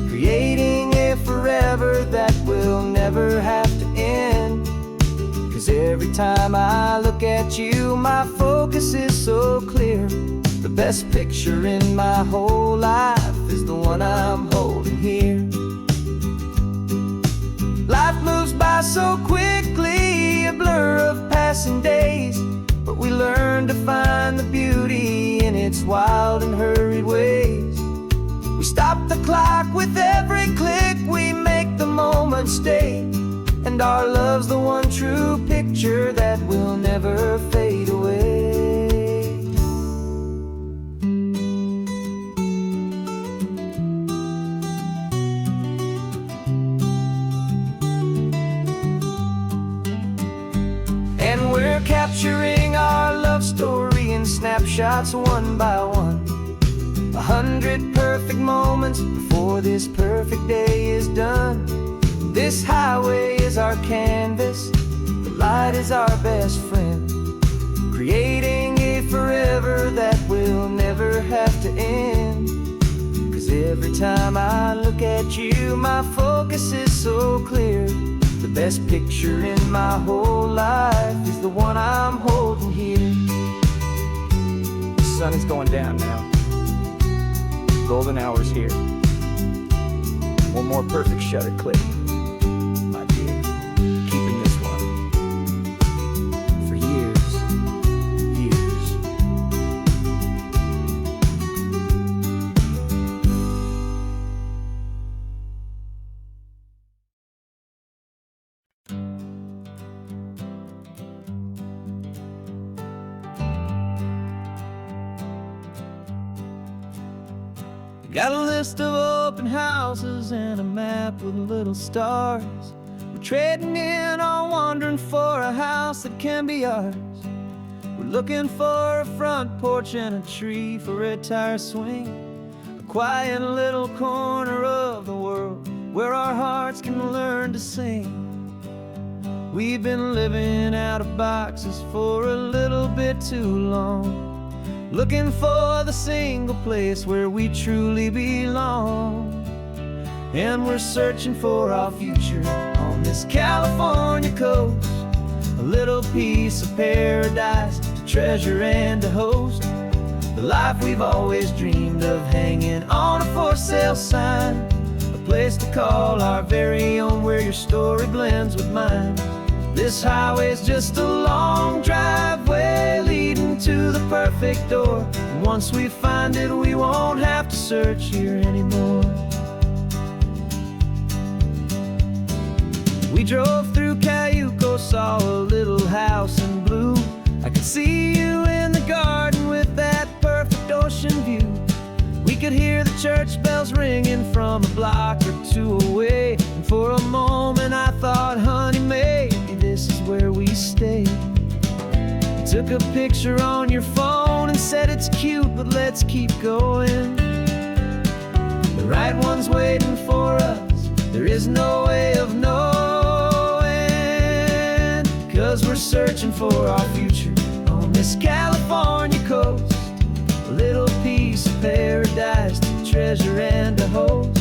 creating a forever that will never have to end. 'Cause every time I look at you, my focus is so clear. The best picture in my whole life is the one I'm holding here. Life moves by so quickly, a blur of passing days, but we learn to find the beauty in its wild and hurried ways. We stop the clock with every click, we make the stay, and our love's the one true picture that will never fade away. And we're capturing our love story in snapshots one by one. 100 perfect moments before this perfect day is done. This highway is our canvas, the light is our best friend, creating a forever that will never have to end. 'Cause every time I look at you, my focus is so clear. The best picture in my whole life is the one I'm holding here. The sun is going down now. Golden hour's here. One more perfect shutter click, my dear. Keeping this one for years, years. Got a list of open houses and a map with little stars. We're trading in or wandering for a house that can be ours. We're looking for a front porch and a tree for a tire swing, a quiet little corner of the world where our hearts can learn to sing. We've been living out of boxes for a little bit too long, looking for the single place where we truly belong. And we're searching for our future on this California coast, a little piece of paradise to treasure and to host, the life we've always dreamed of, hanging on a for sale sign, a place to call our very own where your story blends with mine. This highway's just a long driveway leading to the perfect door, and once we find it, we won't have to search here anymore. We drove through Cayuco, saw a little house in blue. I could see you in the garden with that perfect ocean view. We could hear the church bells ringing from a block or two away, and for a moment I thought, honey, maybe this is where we stay. You took a picture on your phone and said it's cute, but let's keep going. The right one's waiting for us, there is no way of knowing, 'cause we're searching for our future on this California coast, a little piece of paradise to treasure and to host,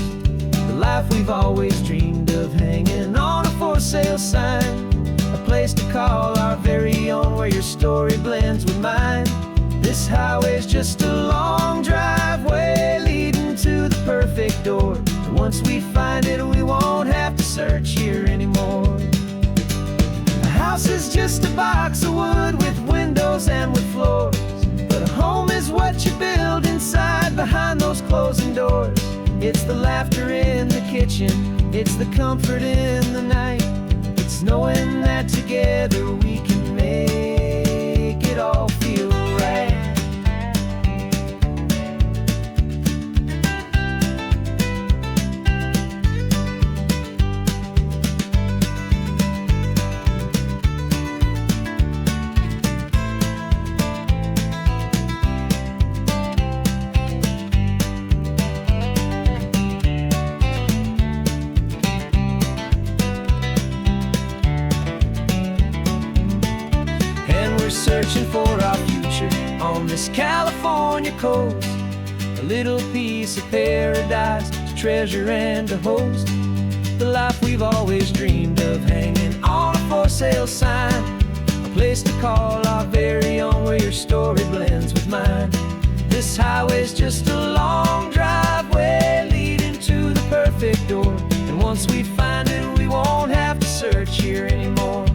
the life we've always dreamed of, hanging on a for sale sign, a place to call our very own where your story blends with mine. This highway's just a long driveway leading to the perfect door, and once we find it, we won't have to search here anymore. A house is just a box of wood with windows and with floors, but a home is what you build inside behind those closing doors. It's the laughter in the kitchen, it's the comfort in the night, it's knowing that together we can make it all feel right. Searching for our future on this California coast, a little piece of paradise to treasure and to host, the life we've always dreamed of, hanging on a for sale sign, a place to call our very own where your story blends with mine. This highway's just a long driveway leading to the perfect door, and once we find it, we won't have to search here anymore.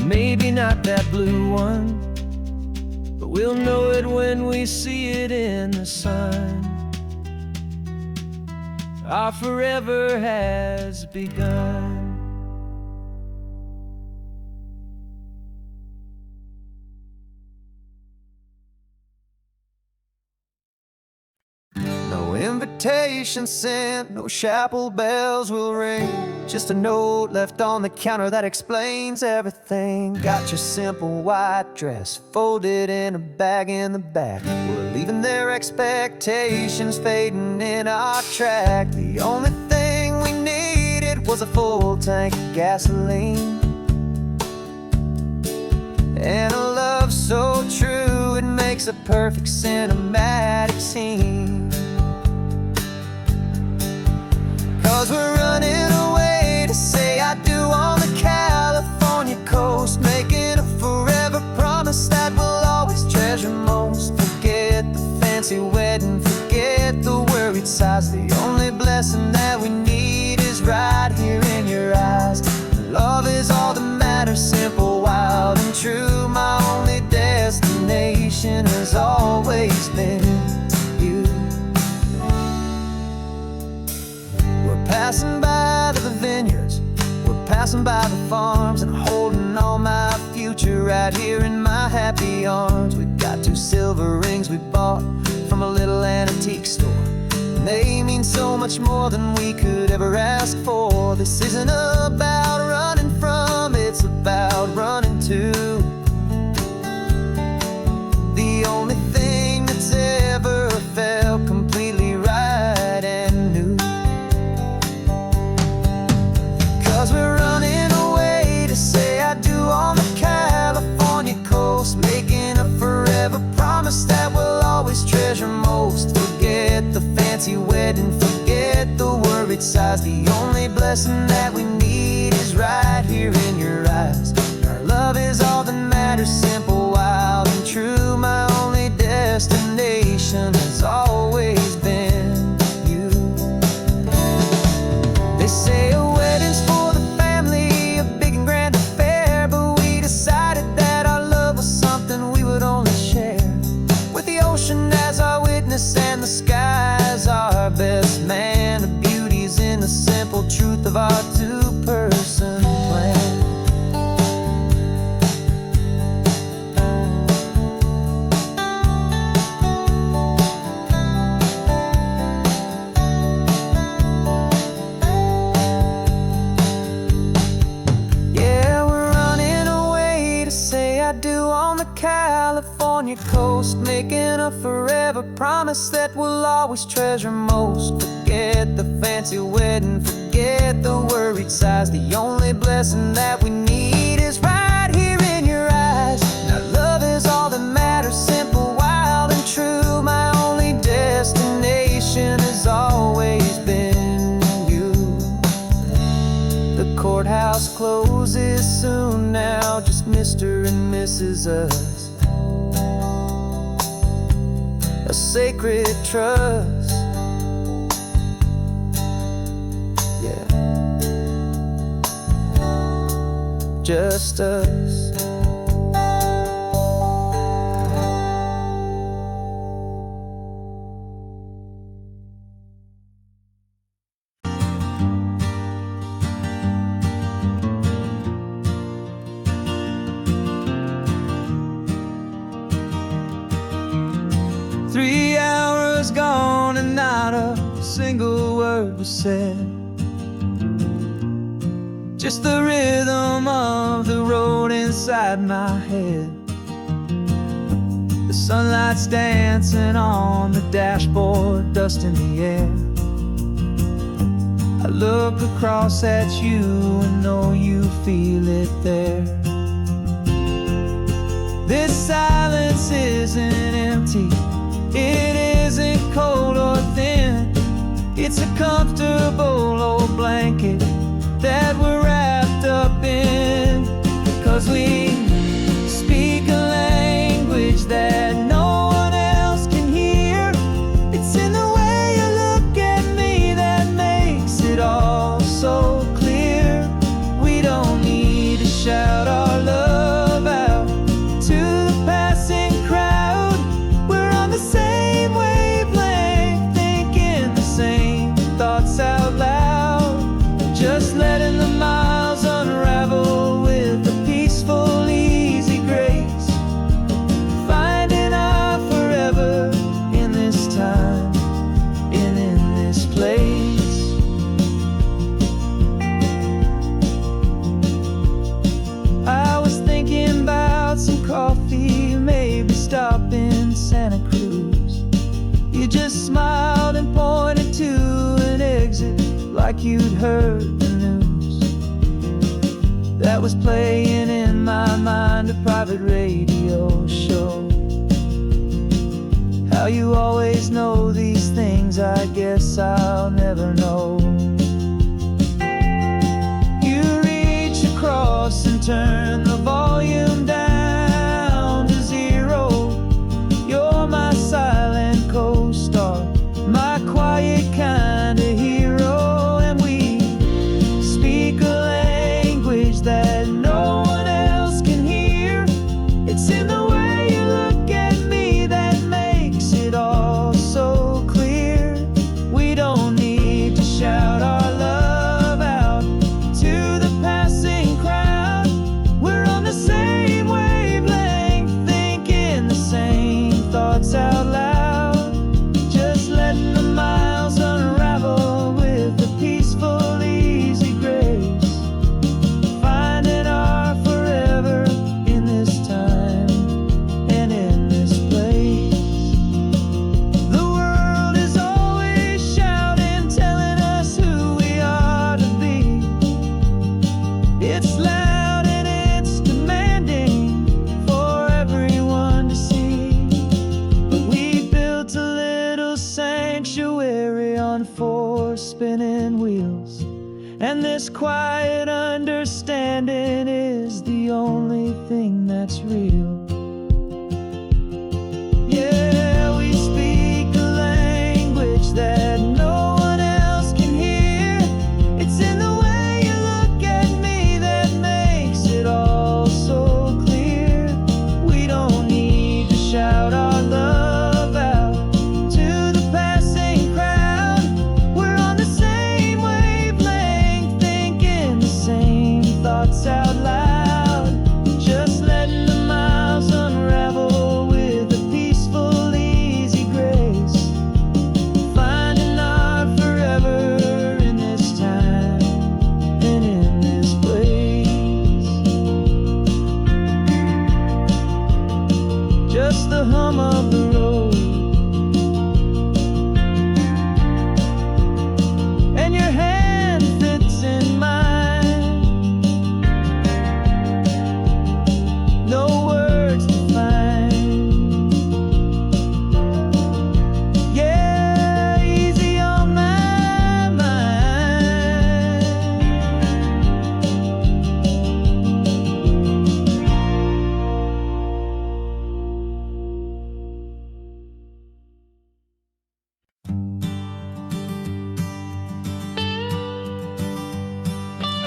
Maybe not that blue one, but we'll know it when we see it in the sun. our forever has begun. No invitation sent, no chapel bells will ring. Just a note left on the counter that explains everything. Got your simple white dress folded in a bag in the back. We're leaving their expectations fading in our track. The only thing we needed was a full tank of gasoline, and a love so true it makes a perfect cinematic scene. 'Cause we're running away to say I do on the California coast, making a forever promise that we'll always treasure most. Forget the fancy wedding, forget the worried sighs. The only blessing that we need is right here in your eyes. Love is all that matters, simple, wild, and true. My only destination has always been you. We're passing by the vineyards, we're passing by the farms, and holding all my future right here in my happy arms. We've got 2 silver rings we bought from a little antique store, and they mean so much more than we could ever ask for. This isn't about running from, it's about running to the only thing that's ever felt completely right and new. 'Cause we're running away to say I do on the California coast, making a forever promise that we'll always treasure most. Forget the fancy wedding, forget the worried sighs. The only blessing that we need is right here in your eyes. Our love is all that matters, simple, wild, and true. My only destination has always been you. They say a wedding's for the family, a big and grand affair, but we decided that our love was something we would only share with the ocean as our witness and the sky as our best man. The beauty's in the simple truth of our 2-person plan. Yeah, we're running away to say I do on the California coast, making a forever promise that we'll always treasure most. Forget the fancy wedding, forget the worried sighs. The only blessing that we need is right here in your eyes. Now love is all that matters, simple, wild, and true. My only destination has always been you. The courthouse closes soon now, just Mr. and Mrs. Us. A sacred trust, yeah, just us. Three hours gone and not a single word was said. Just the rhythm of the road inside my head. The sunlight's dancing on the dashboard, dust in the air. I look across at you and know you feel it there. This silence isn't empty, it isn't cold or thin. It's a comfortable old blanket that we're wrapped up in. 'Cause we speak a language that no one else can hear. It's in the way you look at me that makes it all so clear. We don't need to shout our love out to the passing crowd. We're on the same wavelength, thinking the same thoughts just smiled and pointed to an exit, like you'd heard the news. That was playing in my mind, a private radio show. How you always know these things, I guess I'll never know. You reach across and turn the volume down to 0. You're my silent co-star, my quiet kind of hero. And we speak a language that no one else can hear. It's in the way you look at me that makes it all so clear. We don't need to shout our love out to the passing crowd. We're on the same wavelength, thinking the same thoughts out loud. Just letting the miles unravel with a peaceful, easy grace. Finding our forever in this time and in this place. The world is always shouting, telling us who we are to be. It's loud and it's demanding for everyone to see. But we built a little sanctuary on 4 spinning wheels, and this quiet understanding is the only thing that's real. Yeah, we speak a language that no one else can hear. It's in the way you look at me that makes it all so clear. We don't need to shout our love out to the passing crowd. We're on the same wavelength, thinking the same thoughts out loud. Just letting the miles unravel with a peaceful, easy grace. Finding our forever in this time and in this place. Just the hum of the road and your hand fits in mine. No words to find. Yeah, easy on my mind.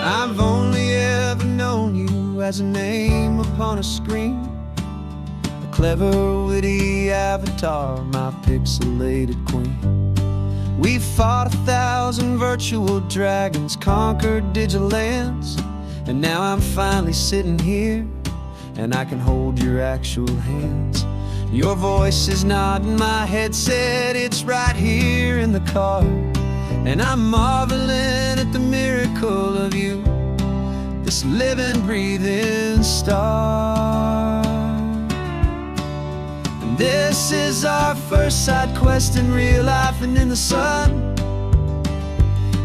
I've only ever known you as a name upon a screen, a clever, witty avatar, my pixelated queen. We fought 1,000 virtual dragons, conquered digital lands, and now I'm finally sitting here, and I can hold your actual hands. Your voice is not in my headset, it's right here in the car, and I'm marveling at the miracle of you, this living, breathing star. And this is our first side quest in real life and in the sun.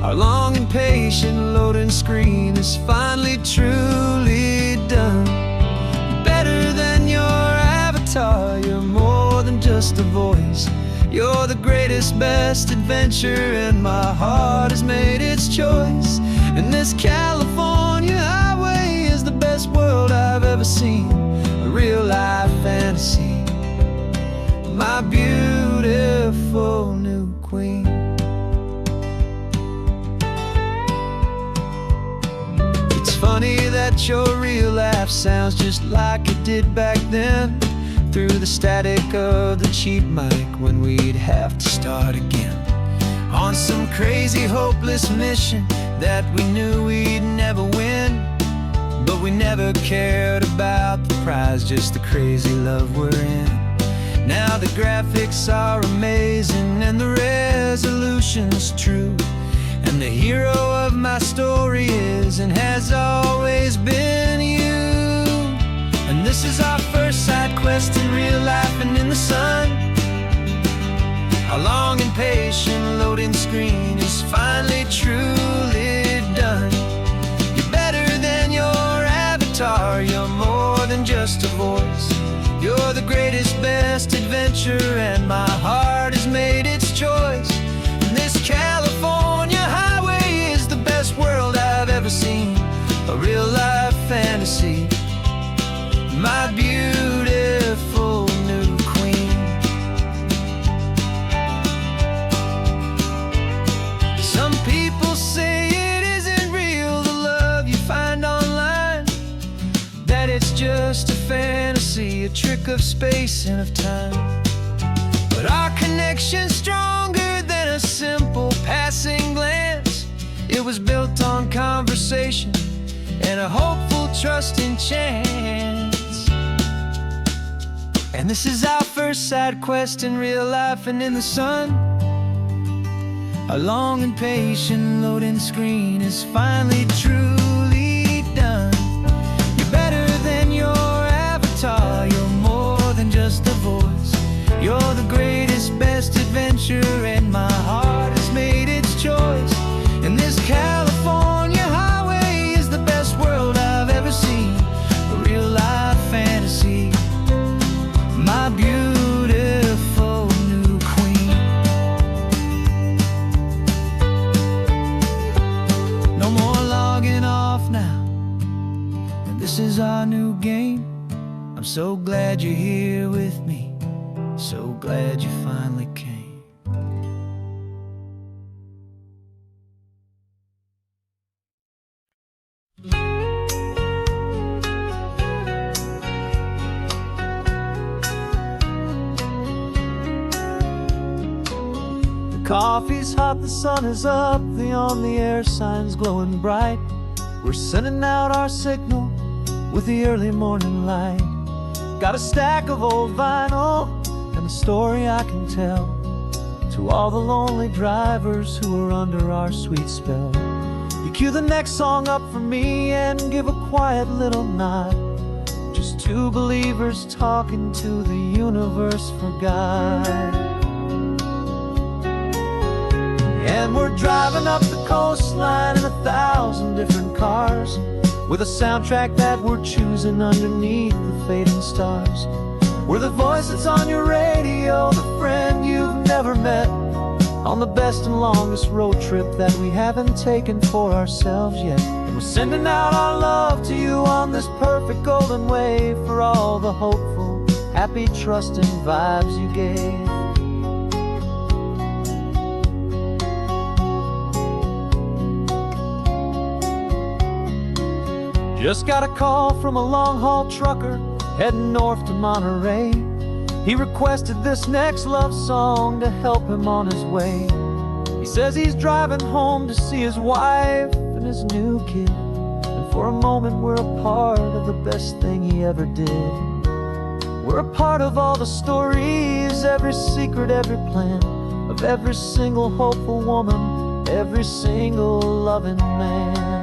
Our long and patient loading screen is finally truly done. Better than your avatar, you're more than just a voice. You're the greatest, best adventure, and my heart has made its choice. And this California highway is the best world I've ever seen, a real life fantasy, my beautiful new queen. It's funny that your real life sounds just like it did back then, through the static of the cheap mic when we'd have to start again, on some crazy hopeless mission that we knew we'd never win. But we never cared about the prize, just the crazy love we're in. Now the graphics are amazing and the resolution's true, and the hero of my story is and has always been you. And this is our first side quest in real life and in the sun. Our long and patient loading screen is finally truly done. You're better than your avatar, you're more than just a voice. You're the greatest, best adventure, and my heart has made its choice. And this California highway is the best world I've ever seen, a real life fantasy, my beautiful new queen. Some people say it isn't real, the love you find online, that it's just a fantasy, a trick of space and of time. But our connection's stronger than a simple passing glance. It was built on conversation and a hopeful, trusting chance. And this is our first side quest in real life and in the sun. Our long and patient loading screen is finally truly done. You're better than your avatar, you're more than just a voice. You're the greatest, best adventure, and my heart has made its choice. And this California highway is the best world I've ever seen, a real life fantasy, my beautiful new queen. No more logging off now, and this is our new game. I'm so glad you're here with me, so glad you finally came. The coffee's hot, the sun is up, the on-the-air sign's glowing bright. We're sending out our signal with the early morning light. Got a stack of old vinyl and a story I can tell to all the lonely drivers who are under our sweet spell. You cue the next song up for me and give a quiet little nod. Just two believers talking to the universe for God. And we're driving up the coastline in 1,000 different cars, with a soundtrack that we're choosing underneath the fading stars. We're the voice that's on your radio, the friend you've never met, on the best and longest road trip that we haven't taken for ourselves yet. And we're sending out our love to you on this perfect golden wave, for all the hopeful, happy, trusting vibes you gave. Just got a call from a long-haul trucker heading north to Monterey. He requested this next love song to help him on his way. He says he's driving home to see his wife and his new kid, and for a moment we're a part of the best thing he ever did. We're a part of all the stories, every secret, every plan, of every single hopeful woman, every single loving man.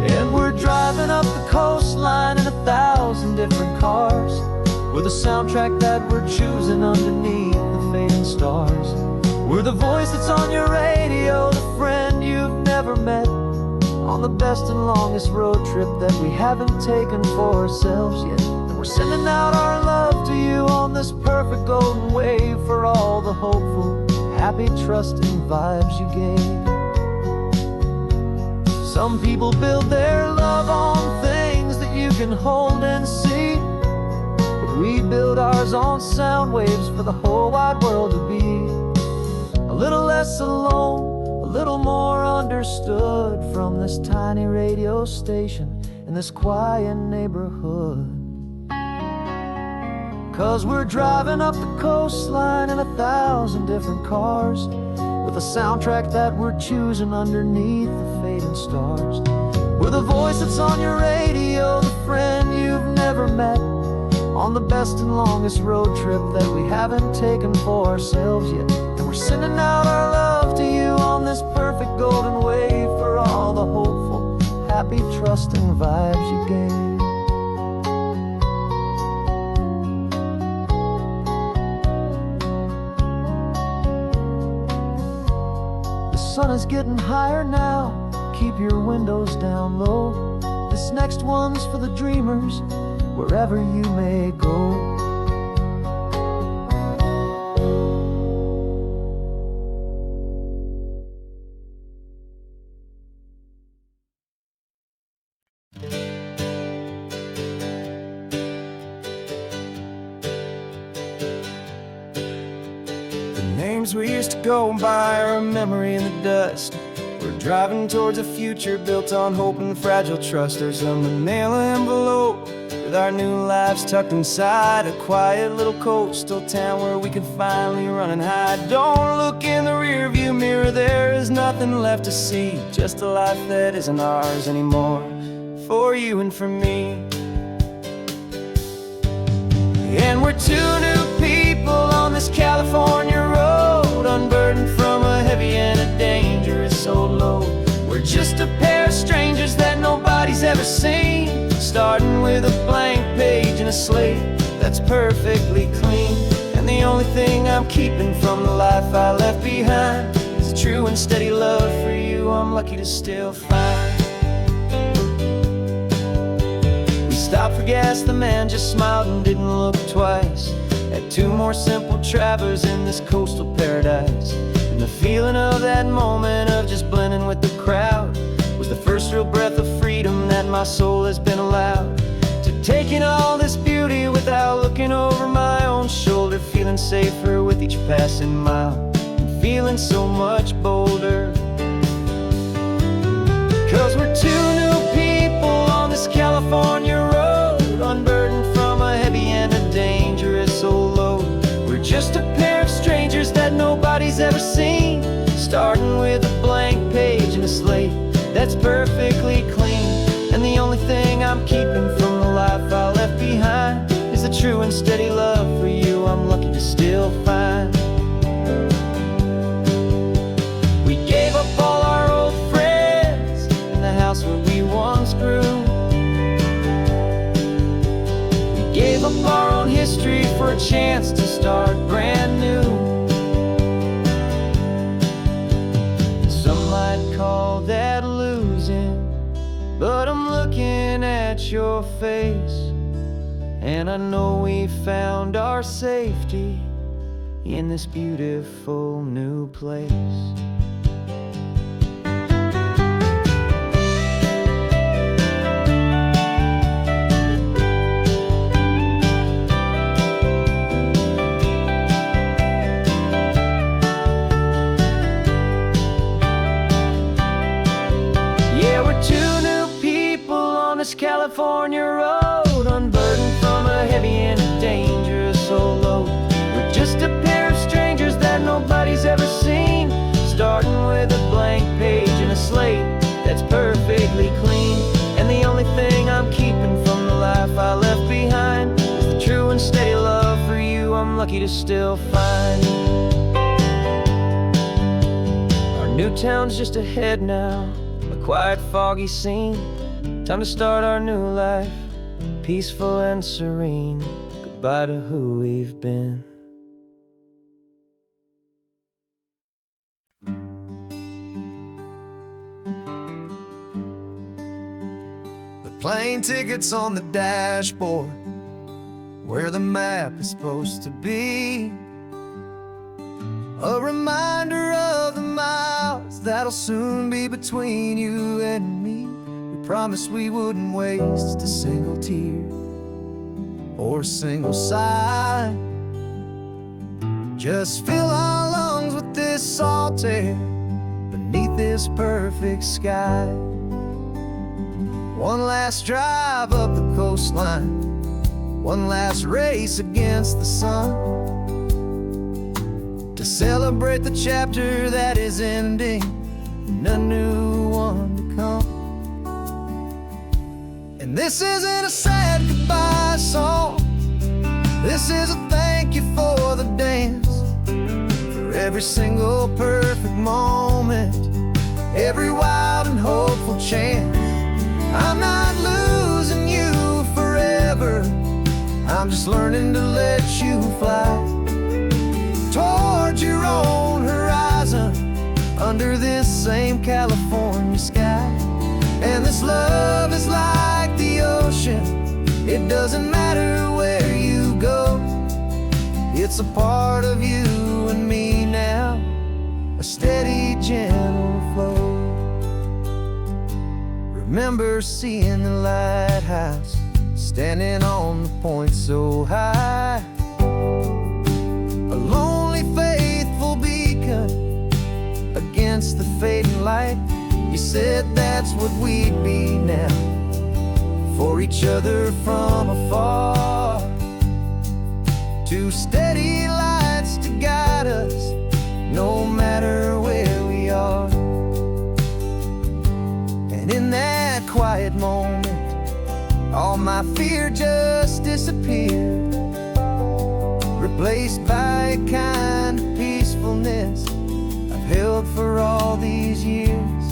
And we're driving up the coastline in 1,000 different cars, with a soundtrack that we're choosing underneath the fading stars. We're the voice that's on your radio, the friend you've never met, on the best and longest road trip that we haven't taken for ourselves yet. And we're sending out our love to you on this perfect golden wave, for all the hopeful, happy, trusting vibes you gave. Some people build their love on things that you can hold and see, but we build ours on sound waves for the whole wide world to be a little less alone, a little more understood, from this tiny radio station in this quiet neighborhood. 'Cause we're driving up the coastline in 1,000 different cars, with a soundtrack that we're choosing underneath the fading stars. We're the voice that's on your radio, the friend you've never met, on the best and longest road trip that we haven't taken for ourselves yet. And we're sending out our love to you on this perfect golden wave, for all the hopeful, happy, trusting vibes you gave. sun is getting higher now. Keep your windows down low. This next one's for the dreamers, wherever you may go. Names we used to go by are a memory in the dust. We're driving towards a future built on hope and fragile trust. There's a manila envelope with our new lives tucked inside, a quiet little coastal town where we can finally run and hide. Don't look in the rearview mirror, there is nothing left to see, just a life that isn't ours anymore, for you and for me. And we're two new people on this California road, unburdened from a heavy and a dangerous old load. We're just a pair of strangers that nobody's ever seen, starting with a blank page and a slate that's perfectly clean. And the only thing I'm keeping from the life I left behind is a true and steady love for you I'm lucky to still find. Stopped for gas, the man just smiled and didn't look twice. Had two more simple travelers in this coastal paradise. And the feeling of that moment of just blending with the crowd was the first real breath of freedom that my soul has been allowed to take in all this beauty without looking over my own shoulder, feeling safer with each passing mile and feeling so much bolder. 'Cause we're two new people on this California road, unburdened from a heavy and a dangerous old load. We're just a pair of strangers that nobody's ever seen, starting with a blank page and a slate that's perfectly clean. And the only thing I'm keeping from the life I left behind is the true and steady love for you I'm lucky to still find. We gave up all our old friends in the house where we once grew. Gave up our own history for a chance to start brand new. Some might call that losing, but I'm looking at your face, and I know we found our safety in this beautiful new place. California road, unburdened from a heavy and a dangerous old load. We're just a pair of strangers that nobody's ever seen, starting with a blank page and a slate that's perfectly clean. And the only thing I'm keeping from the life I left behind is the true and steady love for you I'm lucky to still find. Our new town's just ahead now, a quiet foggy scene. Time to start our new life, peaceful and serene. Goodbye to who we've been. The plane tickets on the dashboard, where the map is supposed to be. A reminder of the miles that'll soon be between you and me. Promised we wouldn't waste a single tear or a single sigh. Just fill our lungs with this salt air beneath this perfect sky. One last drive up the coastline, one last race against the sun, to celebrate the chapter that is ending and a new one to come. And this isn't a sad goodbye song, this is a thank you for the dance, for every single perfect moment, every wild and hopeful chance. I'm not losing you forever, I'm just learning to let you fly towards your own horizon, under this same California sky. And this love is like the ocean, it doesn't matter where you go. It's a part of you and me now, a steady, gentle flow. Remember seeing the lighthouse, standing on the point so high, a lonely, faithful beacon against the fading light. You said that's what we'd be now, for each other from afar. Two steady lights to guide us, no matter where we are. And in that quiet moment, all my fear just disappeared, replaced by a kind of peacefulness I've held for all these years.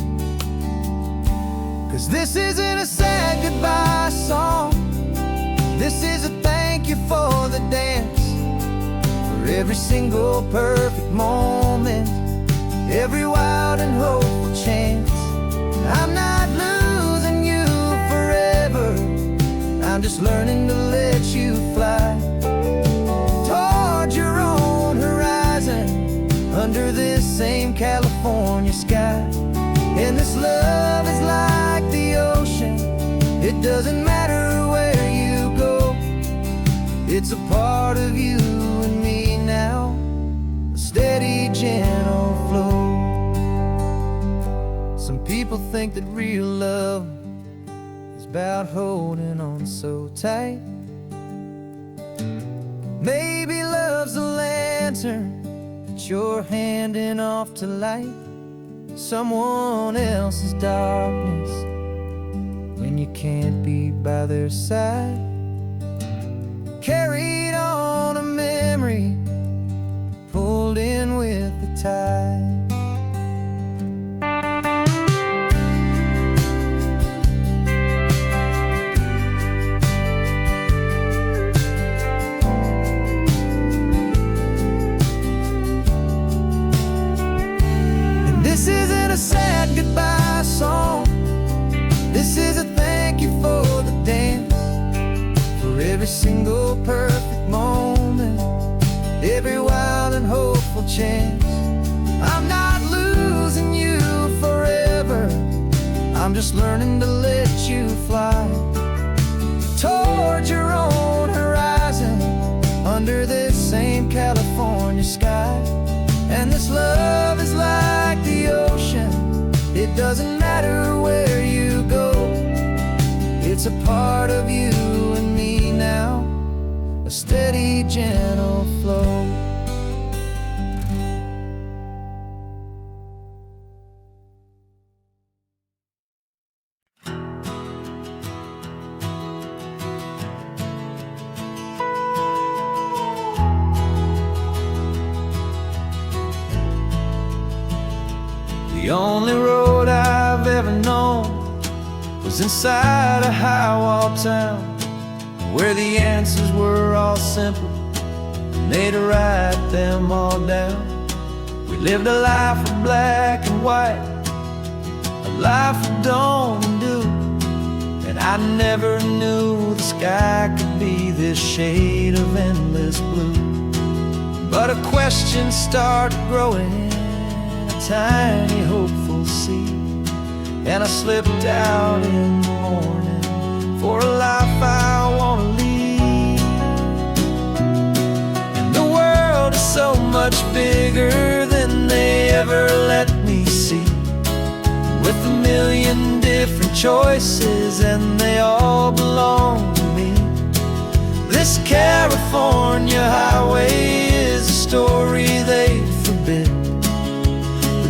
'Cause this isn't a sad goodbye song, this is a thank you for the dance, for every single perfect moment, every wild and hopeful chance. I'm not losing you forever, I'm just learning to let you fly toward your own horizon, under this same California sky. And this love is like the ocean, it doesn't matter where you go. It's a part of you and me now, a steady, gentle flow. Some people think that real love is about holding on so tight. Maybe love's a lantern that you're handing off to light someone else's darkness when you can't be by their side. Carried on a memory, pulled in with the tide. This isn't a sad goodbye song, this is a thank you for the dance, for every single perfect moment, every wild and hopeful chance. I'm not losing you forever, I'm just learning to let you fly toward your own horizon, under this same California sky. And this love is like the ocean, it doesn't matter where you go. It's a part of you and me now, a steady, gentle flow. The only road I've ever known was inside a high-wall town, where the answers were all simple and they'd write them all down. We lived a life of black and white, a life of dawn and dew, and I never knew the sky could be this shade of endless blue. But a question started growing, tiny hopeful seed, and I slipped out in the morning for a life I want to lead. And the world is so much bigger than they ever let me see, with a million different choices and they all belong to me. This California highway is a story they forbid,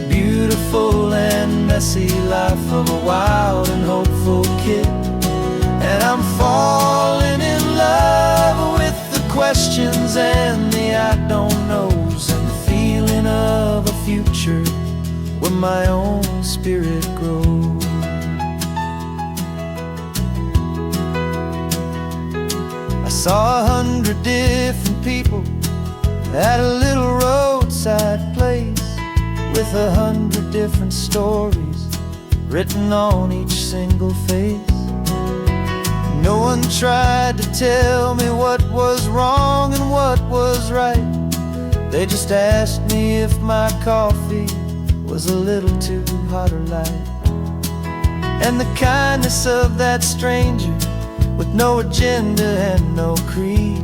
beautiful and messy life of a wild and hopeful kid. And I'm falling in love with the questions and the I don't knows, and the feeling of a future where my own spirit grows. I saw 100 different people at a little roadside place, with 100 different stories written on each single face. No one tried to tell me what was wrong and what was right. They just asked me if my coffee was a little too hot or light. And the kindness of that stranger, with no agenda and no creed,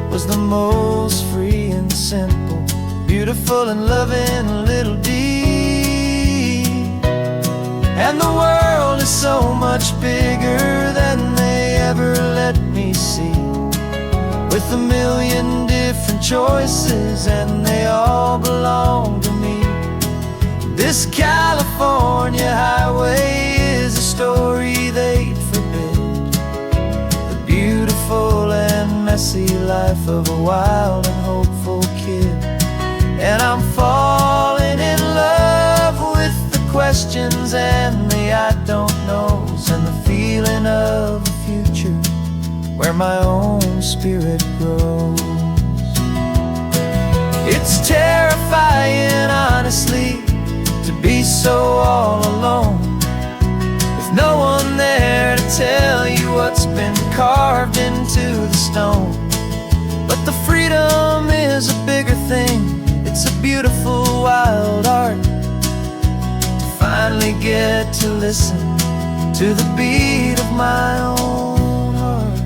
was the most free and simple, beautiful and loving little deed. And the world is so much bigger than they ever let me see, with a million different choices and they all belong to me. This California highway is a story they'd forbid, the beautiful and messy life of a wild and hopeful kid. And I'm falling in love with the questions and the I don't knows, and the feeling of a future where my own spirit grows. It's terrifying, honestly, to be so all alone, with no one there to tell you what's been carved into the stone. But the freedom is a bigger thing. It's a beautiful wild art to finally get to listen to the beat of my own heart.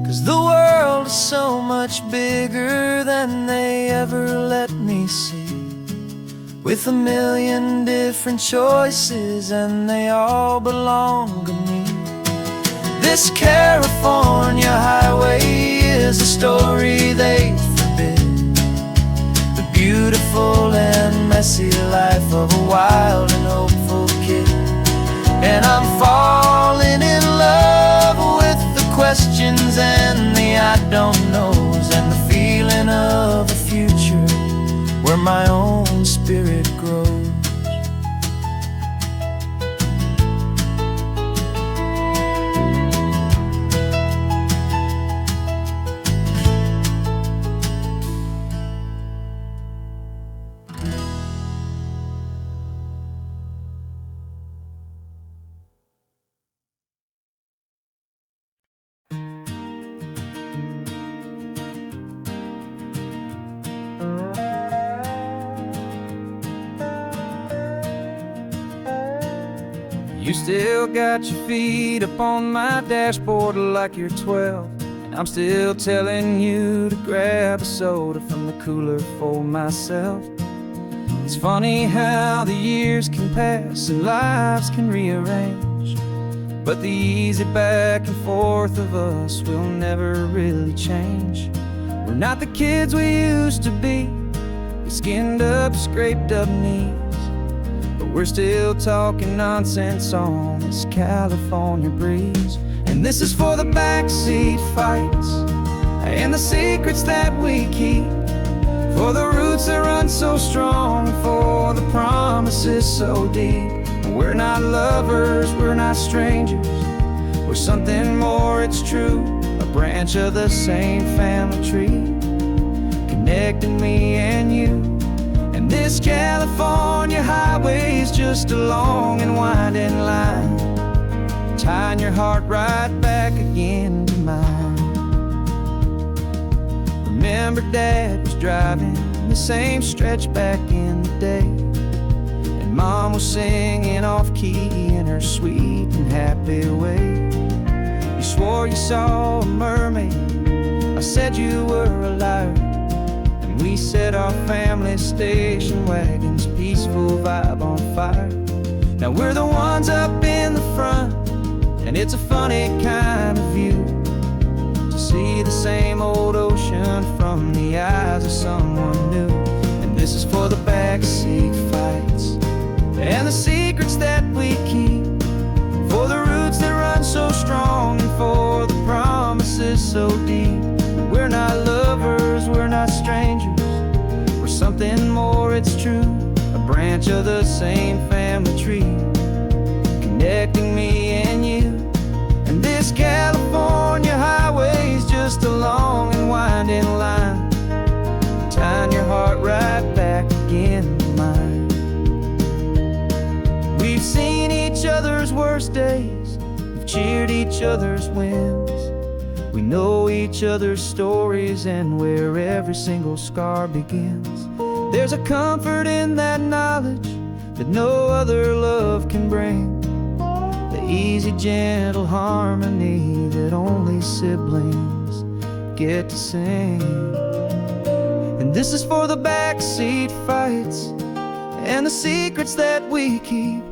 'Cause the world is so much bigger than they ever let me see, with a million different choices and they all belong to me. This California highway is a story they forbid, the beautiful and messy life of a wild and hopeful kid. And I'm falling in love with the questions and the I don't knows, and the feeling of a future where my own spirit grows. You still got your feet up on my dashboard like you're 12, and I'm still telling you to grab a soda from the cooler for myself. It's funny how the years can pass and lives can rearrange, but the easy back and forth of us will never really change. We're not the kids we used to be, with skinned up, scraped up knees, but we're still talking nonsense on this California breeze. And this is for the backseat fights and the secrets that we keep, for the roots that run so strong, for the promises so deep. We're not lovers, we're not strangers, we're something more, it's true, a branch of the same family tree, connecting me and you. And this California highway is just a long and winding line, tying your heart right back again to mine. Remember Dad was driving the same stretch back in the day, and Mom was singing off-key in her sweet and happy way. You swore you saw a mermaid, I said you were a liar, and we set our family station wagon's peaceful vibe on fire. Now we're the ones up in the front, and it's a funny kind of view to see the same old ocean from the eyes of someone new. And this is for the backseat fights and the secrets that we keep, for the roots that run so strong and for the promises so deep. We're not lovers, we're not strangers, we're something more, it's true, a branch of the same family tree, connecting me and you. And this California highway is just a long and winding line, tying your heart right back again other's worst days, we've cheered each other's wins. We know each other's stories and where every single scar begins. There's a comfort in that knowledge that no other love can bring. The easy, gentle harmony that only siblings get to sing. And this is for the backseat fights and the secrets that we keep,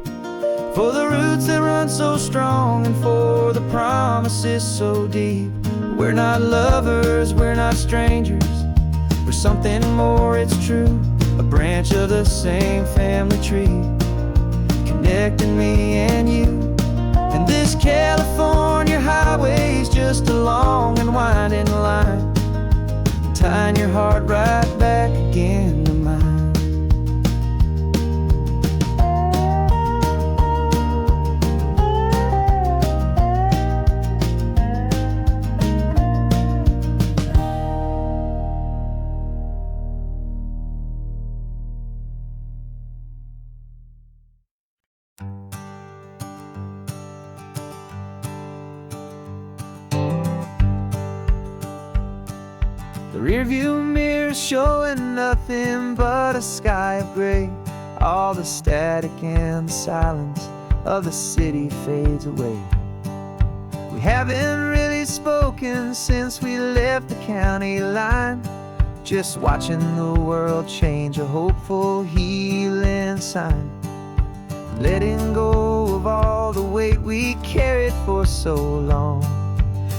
for the roots that run so strong and for the promises so deep. We're not lovers, we're not strangers, we're something more, it's true. A branch of the same family tree, connecting me and you. And this California highway's just a long and winding line, tying your heart right back again to mine. The rearview mirror's showing nothing but a sky of gray. All the static and the silence of the city fades away. We haven't really spoken since we left the county line, just watching the world change, a hopeful healing sign. Letting go of all the weight we carried for so long,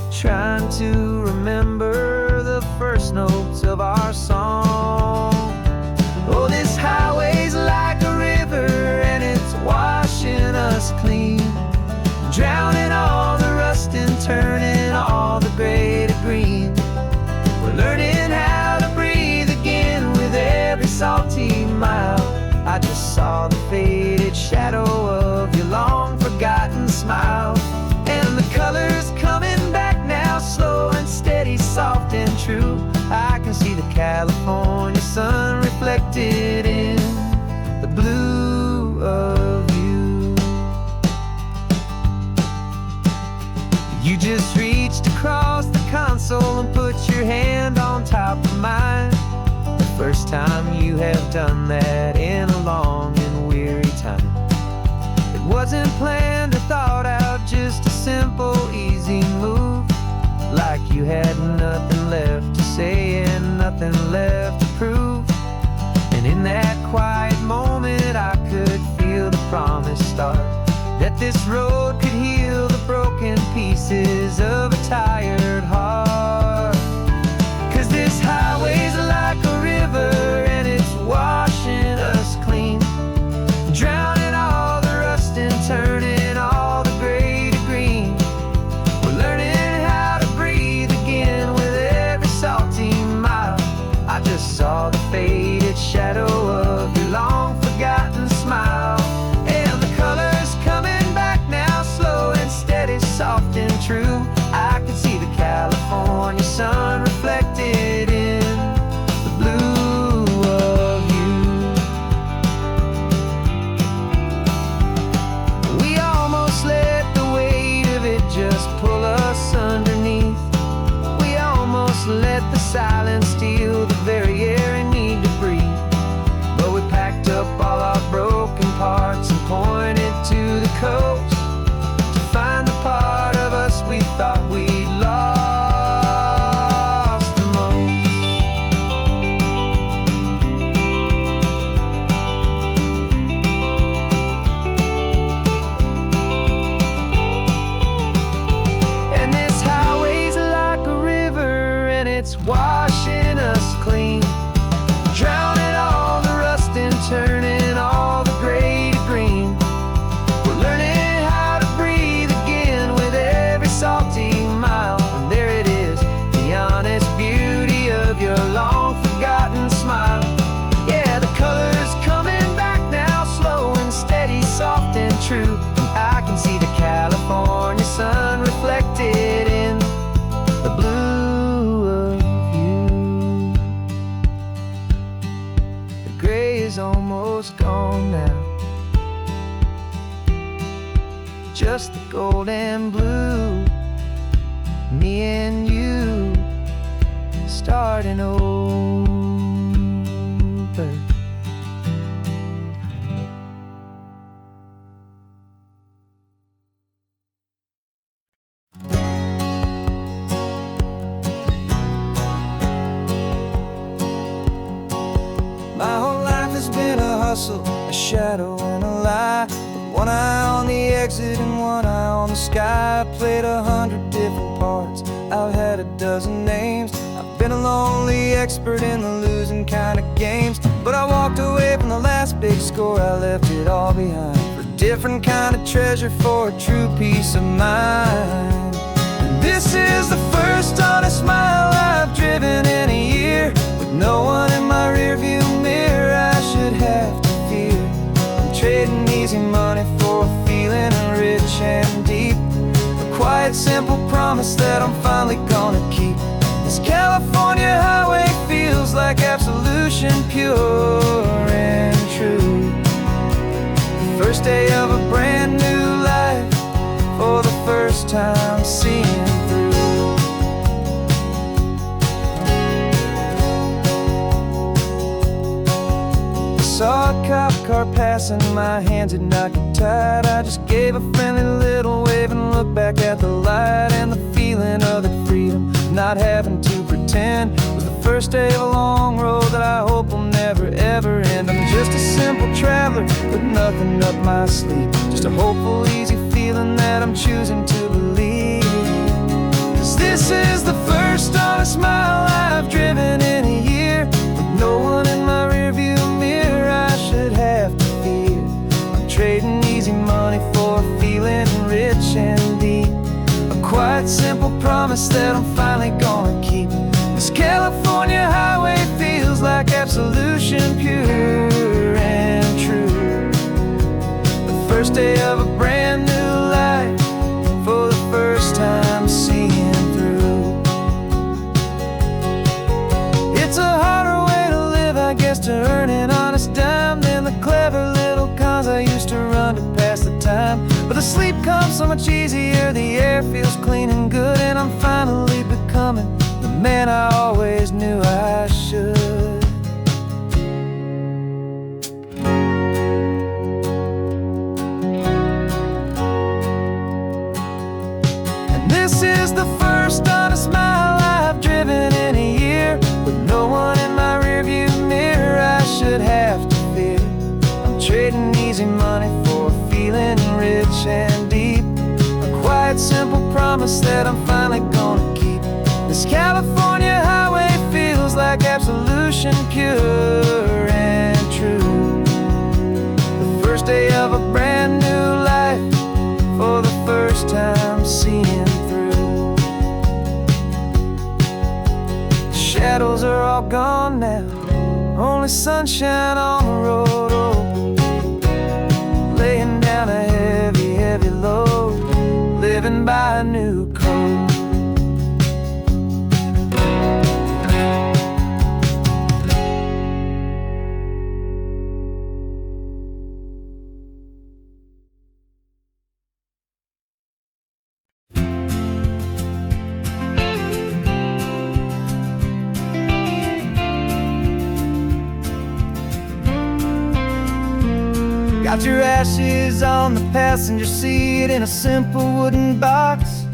trying to remember the first notes of our song. Oh, this highway's like a river and it's washing us clean, drowning all the rust and turning all the gray to green. We're learning how to breathe again with every salty mile. I just saw the faded shadow of your long forgotten smile, and the colors coming back now, slow and steady, soft and true. I can see the California sun reflected in the blue of you. You just reached across the console and put your hand on top of mine. The first time you have done that in a long and weary time. It wasn't planned or thought out, just a simple, easy move. Like you had nothing left to say and nothing left to prove. And in that quiet moment I could feel the promise start, that this road could heal the broken pieces of a tired heart. 'Cause this highway's like a river and it's washing us clean, drowning all the rust and turning all the gray to green. We're learning how to breathe again with every salty mile. I just saw the faded shadow of your long forgotten smile, and the colors coming back now, slow and steady, soft and true. I can see the California sun reflected in the blue of you. We almost let the weight of it just pull us underneath. We almost let the silence steal the very air and need to breathe. But we packed up all our broken parts and pointed to the coast to find the part of us we thought we'd lost the most. And this highway's like a river and it's washing us clean, drowning all the rust and turning all the gray to green. We're learning how to breathe again with every salty mile. And there it is, the honest beauty of your long forgotten smile. Yeah, the colors coming back now, slow and steady, soft and true. I can see the California sun reflected in the blue of you. The gray is almost gone now, just the gold and blue. Me and you starting over. My whole life has been a hustle, a shadow and a lie. With one eye on the exit and one eye on the sky. I played 100 different parts, I've had a dozen names. I've been a lonely expert in the losing kind of games. But I walked away from the last big score, I left it all behind for a different kind of treasure, for a true peace of mind. And this is the first honest mile I've driven in a year, with no one in my rearview mirror I should have to fear. I'm trading easy money for a feeling rich and deep, a quiet simple promise that I'm finally gonna keep. This California highway feels like absolution, pure and true. The first day of a brand new life, for the first time seeing through. Saw a cop car passing, my hands had not get tied. I just gave a friendly little wave and looked back at the light. And the feeling of the freedom, not having to pretend, was the first day of a long road that I hope will never ever end. I'm just a simple traveler with nothing up my sleeve, just a hopeful easy feeling that I'm choosing to believe. 'Cause this is the first honest mile I've driven in a year, with no one in my rearview mirror I should have to fear. I'm trading easy money for a feeling rich and deep, a quiet simple promise that I'm finally gonna keep. This California highway feels like absolution, pure and true. The first day of a brand new life, for the first time seeing through. It's a harder way to live, I guess, to earn an honest dime than the clever little cons I used to run to pass the time. But the sleep comes so much easier, the air feels clean and good, and I'm finally becoming the man I always knew I should. And this is the first honest mile I've driven in a year, with no one in my rearview mirror I should have to fear. I'm trading easy money for a feeling rich and deep, a quiet simple promise that I'm finally gonna keep. This California highway feels like absolution, pure and true. The first day of a brand new life, for the first time seeing through. The shadows are all gone now, only sunshine on the road. Oh, laying down a heavy, heavy load, living by a new code. Got your ashes on the passenger seat in a simple wooden box.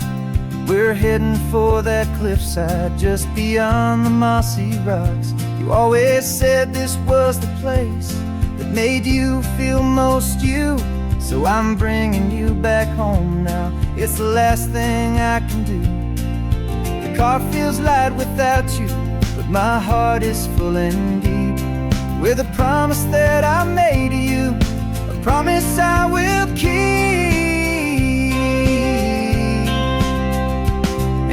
We're heading for that cliffside just beyond the mossy rocks. You always said this was the place that made you feel most you, so I'm bringing you back home now. It's the last thing I can do. The car feels light without you, but my heart is full and deep with a promise that I made to you, a promise I will keep.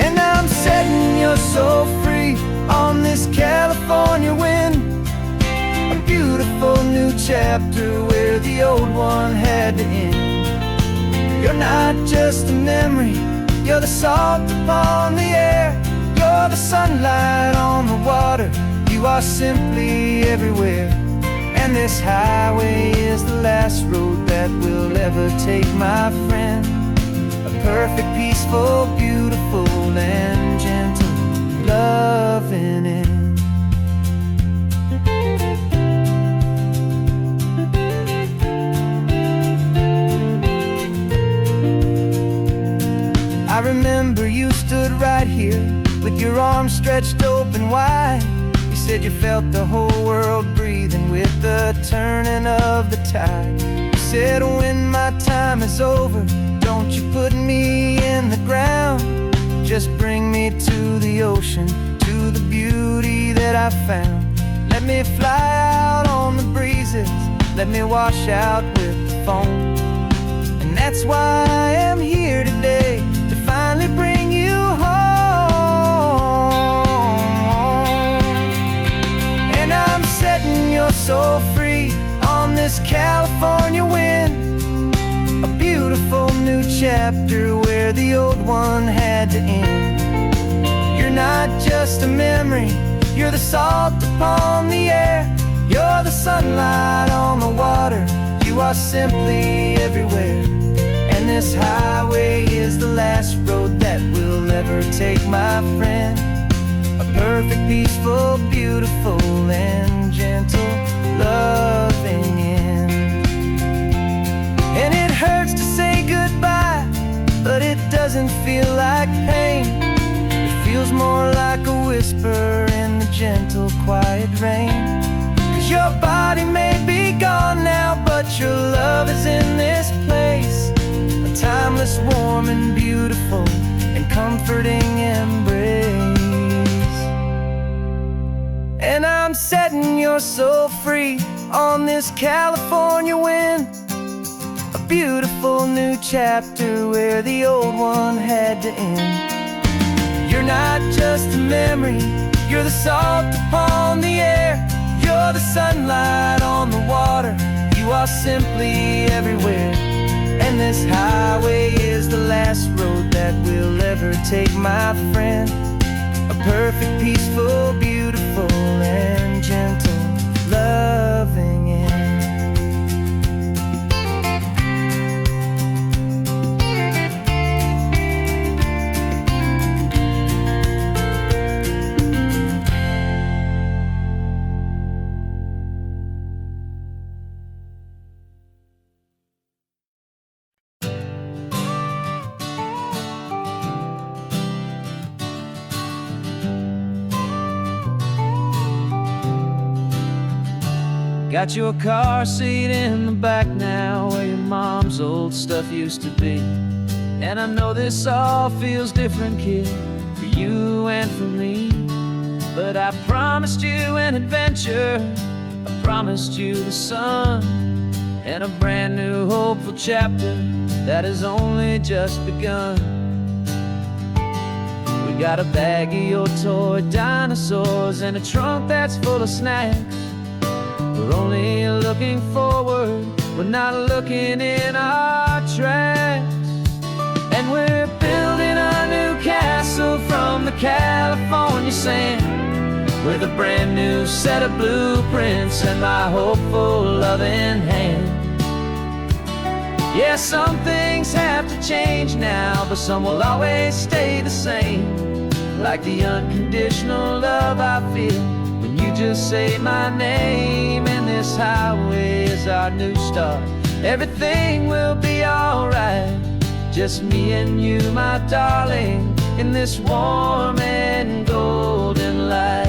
And I'm setting your soul free on this California wind, a beautiful new chapter where the old one had to end. You're not just a memory, you're the salt upon the air, you're the sunlight on the water, you are simply everywhere. And this highway is the last road that we'll ever take, my friend. perfect, peaceful, beautiful, and gentle, loving end. I remember you stood right here with your arms stretched open wide. You said you felt the whole world breathing with the turning of the tide. You said, when my time is over, don't you put me in the ground. Just bring me to the ocean, to the beauty that I found. Let me fly out on the breezes, let me wash out with the foam. And that's why I am here today, to finally bring you home. And I'm setting your soul free on this California wind, a beautiful new chapter where the old one had to end. You're not just a memory, you're the salt upon the air, you're the sunlight on the water, you are simply everywhere. And this highway is the last road that we'll ever take, my friend. A perfect, peaceful, beautiful, and gentle, loving end. And it hurts to say goodbye, but it doesn't feel like pain. It feels more like a whisper in the gentle, quiet rain. 'Cause your body may be gone now, but your love is in this place, a timeless, warm, and beautiful, and comforting embrace. And I'm setting your soul free on this California wind, a beautiful new chapter where the old one had to end. You're not just a memory, you're the salt upon the air, you're the sunlight on the water, you are simply everywhere. And this highway is the last road that we'll ever take, my friend. A perfect, peaceful, beautiful, and gentle, loving end. Got your car seat in the back now, where your mom's old stuff used to be. And I know this all feels different, kid, for you and for me. But I promised you an adventure, I promised you the sun, and a brand new hopeful chapter that has only just begun. We got a bag of your toy dinosaurs and a trunk that's full of snacks. We're only looking forward, we're not looking in our tracks. And we're building a new castle from the California sand, with a brand new set of blueprints and my hopeful loving hand. Yeah, some things have to change now, but some will always stay the same. Like the unconditional love I feel when you just say my name. And this highway is our new start, everything will be alright. Just me and you, my darling, in this warm and golden light.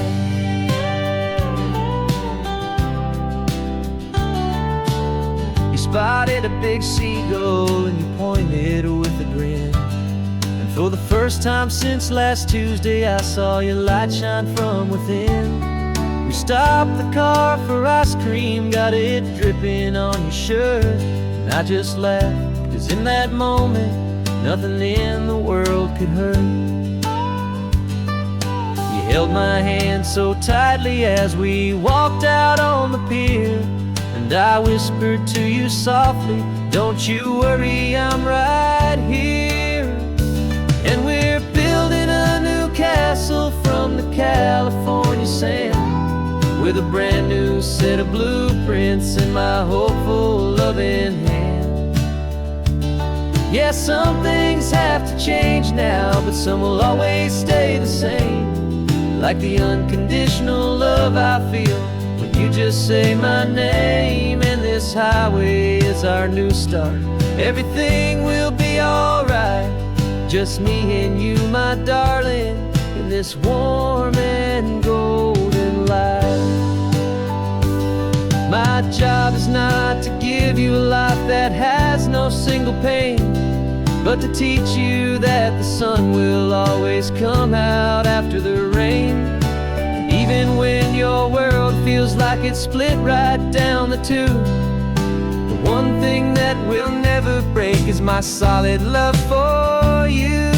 You spotted a big seagull and you pointed with a grin. And for the first time since last Tuesday, I saw your light shine from within. We stopped the car for ice cream, got it dripping on your shirt. And I just laughed, 'cause in that moment, nothing in the world could hurt. You held my hand so tightly as we walked out on the pier, and I whispered to you softly, don't you worry, I'm right here. And we're building a new castle from the California sand, with a brand new set of blueprints in my hopeful loving hand. Yeah, some things have to change now, but some will always stay the same. Like the unconditional love I feel when you just say my name. And this highway is our new start. Everything will be alright. Just me and you, my darling, in this warm and golden light. My job is not to give you a life that has no single pain, but to teach you that the sun will always come out after the rain. And even when your world feels like it's split right down the tube, the one thing that will never break is my solid love for you.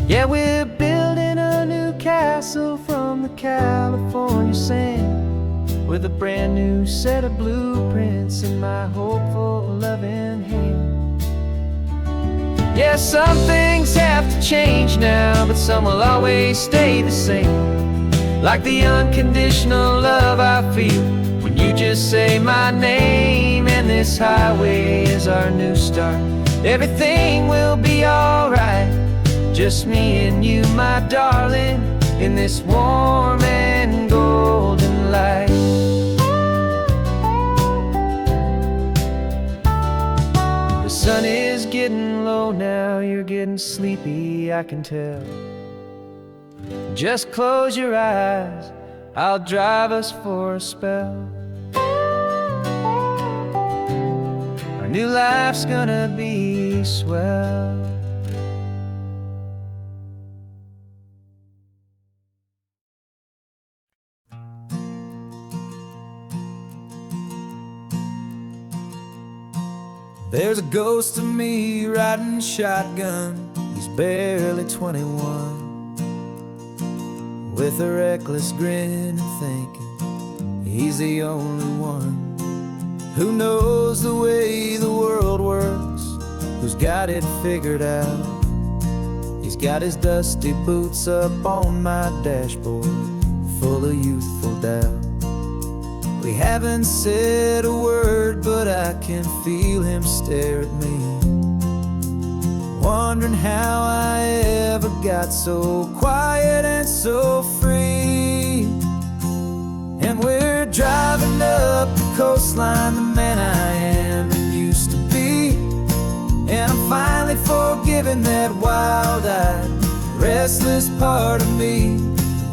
Yeah, we're building a new castle from the California sand, with a brand new set of blueprints in my hopeful, loving hand. Yeah, some things have to change now, but some will always stay the same. Like the unconditional love I feel when you just say my name. And this highway is our new start. Everything will be alright. Just me and you, my darling, in this warm and golden light. The sun is getting low now, you're getting sleepy, I can tell. Just close your eyes, I'll drive us for a spell. Our new life's gonna be swell. There's a ghost of me riding shotgun. He's barely 21, with a reckless grin and thinking he's the only one who knows the way the world works, who's got it figured out. He's got his dusty boots up on my dashboard, full of youthful doubt. We haven't said a word, but I can feel him stare at me, wondering how I ever got so quiet and so free. And we're driving up the coastline, the man I am and used to be. And I'm finally forgiving that wild-eyed, restless part of me.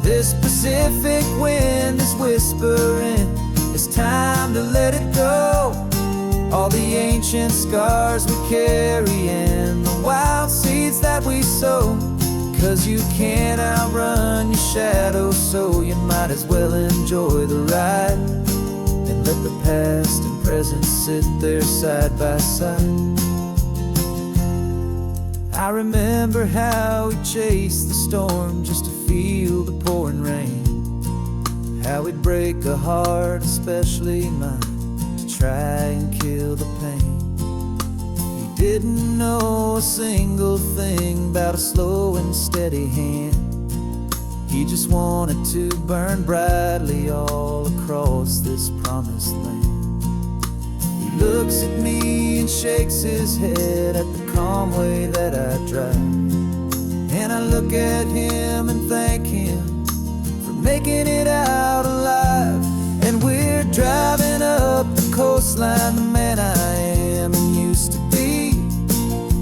This Pacific wind is whispering, it's time to let it go. All the ancient scars we carry and the wild seeds that we sow. 'Cause you can't outrun your shadow, so you might as well enjoy the ride and let the past and present sit there side by side. I remember how we chased the storm just to feel the pouring rain, how we'd break a heart, especially mine, to try and kill the pain. He didn't know a single thing about a slow and steady hand. He just wanted to burn brightly all across this promised land. He looks at me and shakes his head at the calm way that I drive, and I look at him and thank him for making it out alive. And we're driving up the coastline, the man I am and used to be.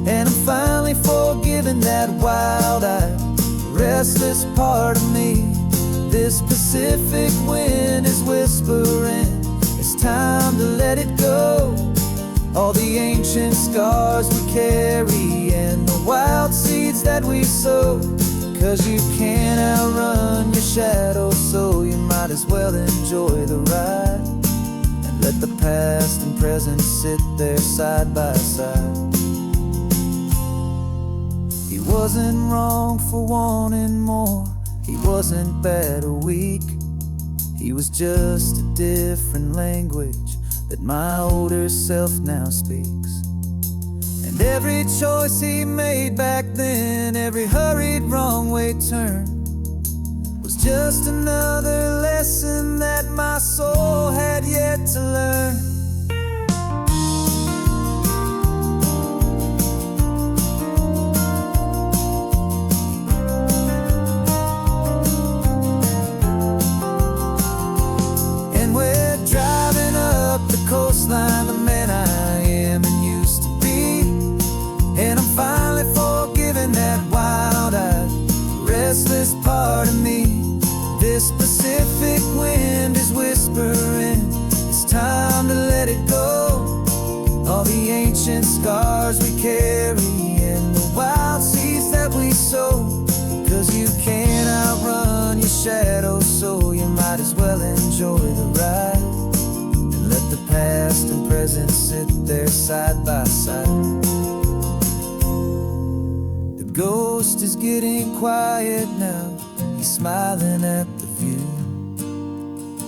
And I'm finally forgiving that wild-eyed, restless part of me. This Pacific wind is whispering, it's time to let it go. All the ancient scars we carry and the wild seeds that we sow. 'Cause you can't outrun your shadow, so you might as well enjoy the ride and let the past and present sit there side by side. He wasn't wrong for wanting more, he wasn't bad or weak. He was just a different language that my older self now speaks. And every choice he made back then, every hurried wrong way turn, was just another lesson that my soul had yet to learn. ancient scars we carry and the wild seeds that we sow. 'Cause you can't outrun your shadow, so you might as well enjoy the ride and let the past and present sit there side by side. The ghost is getting quiet now, he's smiling at the view.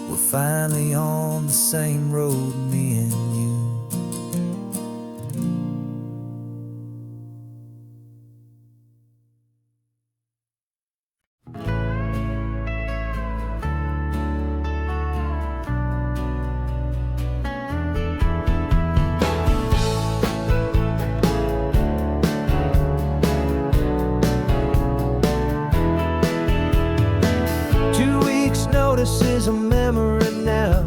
We're finally on the same road, me and you. 2 weeks' notice is a memory now.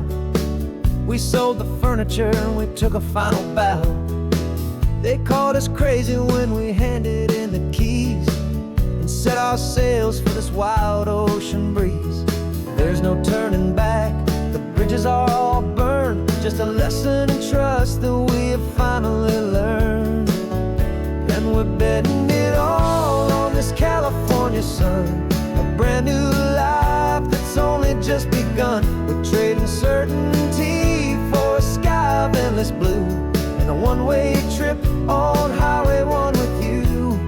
We sold the furniture and we took a final bow. They called us crazy when we handed in the keys and set our sails for this wild ocean breeze. There's no turning back, the bridges are all burned, just a lesson in trust that we have finally learned. And we're betting it all on this California sun, a brand new life that's only just begun. We're trading certainty for a sky of endless blue and a one-way trip on Highway 1 with you.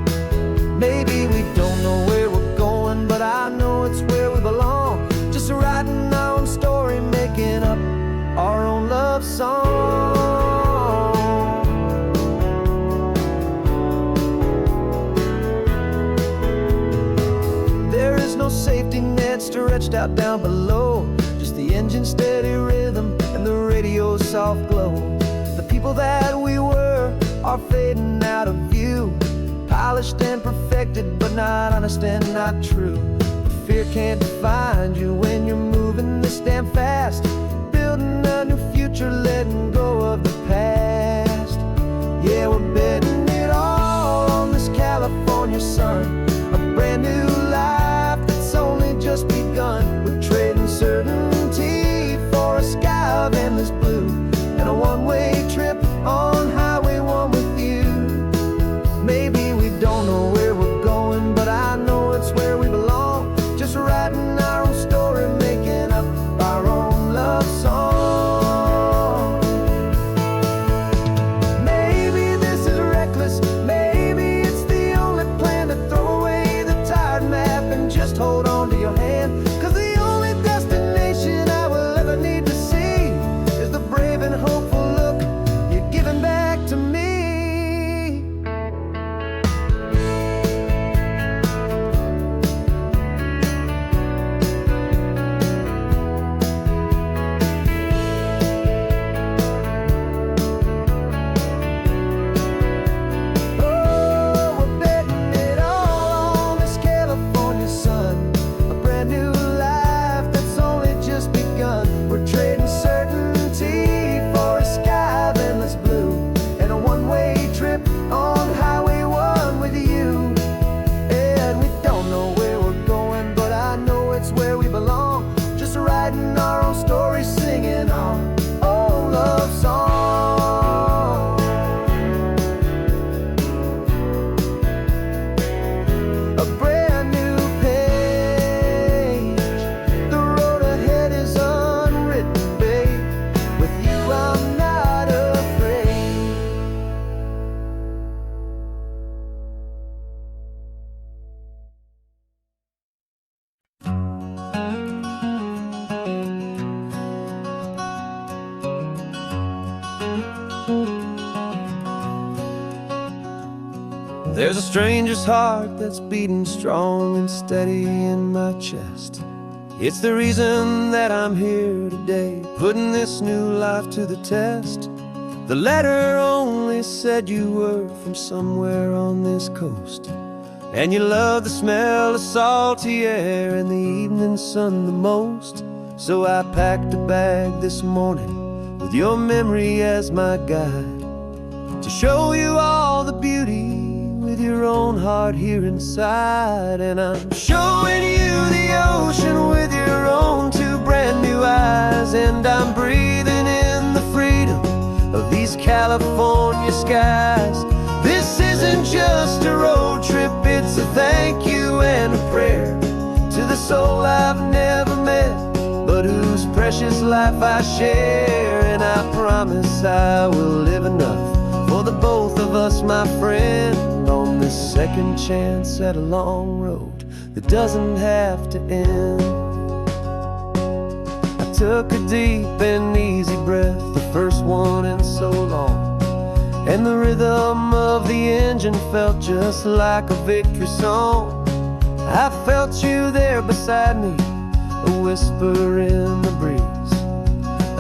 Maybe we don't know where we're going, but I know it's where we belong. Just writing our own story, making up our own love song. There is no safety net stretched out down below, just the engine's steady rhythm and the radio's soft glow. The people that we were are fading out of view, polished and perfected, but not honest and not true. Fear can't define you when you're moving this damn fast, building a new future, letting go of the past. Yeah, we're betting it all on this California sun, a brand new life that's only just begun. We're trading certainty for a sky of endless blue and a one-way trip on Highway 1 with you. Maybe we don't know where we're going, but I know it's where we belong. Just writing our own story, making up our own love song. Maybe this is reckless, maybe it's the only plan to throw away the tired map and just hold on to your hand. 'Cause the only destination I will ever need to see is the brave and hopeful look you're giving back to me. There's a stranger's heart that's beating strong and steady in my chest. It's the reason that I'm here today, putting this new life to the test. The letter only said you were from somewhere on this coast, and you love the smell of salty air and the evening sun the most. So I packed a bag this morning with your memory as my guide, to show you all the beauty with your own heart here inside. And I'm showing you the ocean with your own two brand new eyes, and I'm breathing in the freedom of these California skies. This isn't just a road trip, it's a thank you and a prayer to the soul I've never met, but whose precious life I share. And I promise I will live enough for the both of us, my friend, on this second chance at a long road that doesn't have to end. I took a deep and easy breath, the first one in so long, and the rhythm of the engine felt just like a victory song. I felt you there beside me, a whisper in the breeze,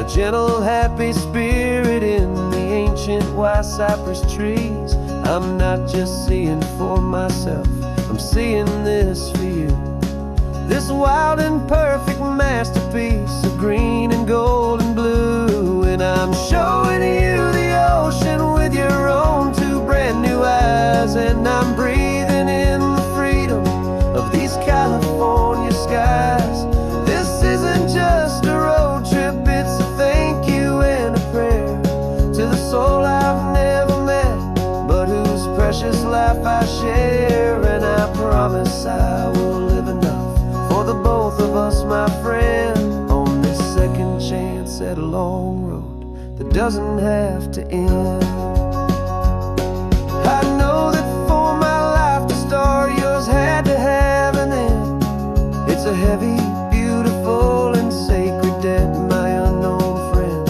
a gentle happy spirit in the ancient white cypress trees. I'm not just seeing for myself, I'm seeing this for you, this wild and perfect masterpiece of green and gold and blue. And I'm showing you the ocean with your own two brand new eyes, and I'm breathing in the freedom of these California skies. This isn't just a road trip, it's a thank you and a prayer to the soul I've never met, but whose precious life I share. And I promise I will live enough for the both of us, my friend, on this second chance at a long road that doesn't have to end. I know that for my life to start, yours had to have an end. It's a heavy, beautiful, and sacred debt, my unknown friend,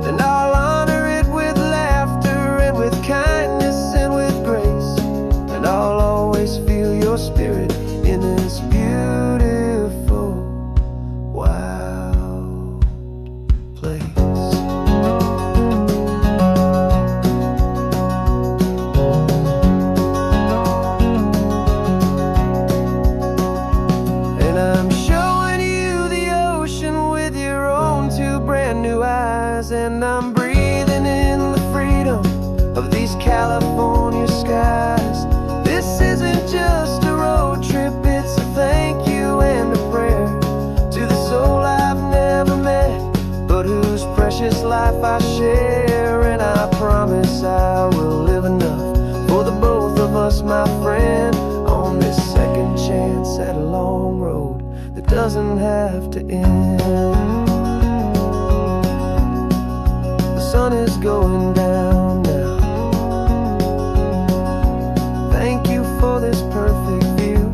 and I'll honor it with laughter and with kindness and with grace, and I'll always feel your spirit in this beautiful, wild place. And I'm showing you the ocean with your own two brand new eyes, and I'm breathing in the freedom of these California skies. This isn't just a road trip, it's a thank you and a prayer to the soul I've never met, but whose precious life I share. And I promise I will live enough for the both of us, my friend, on this second chance at a long road that doesn't have to end. The sun is going down now. Thank you for this perfect view,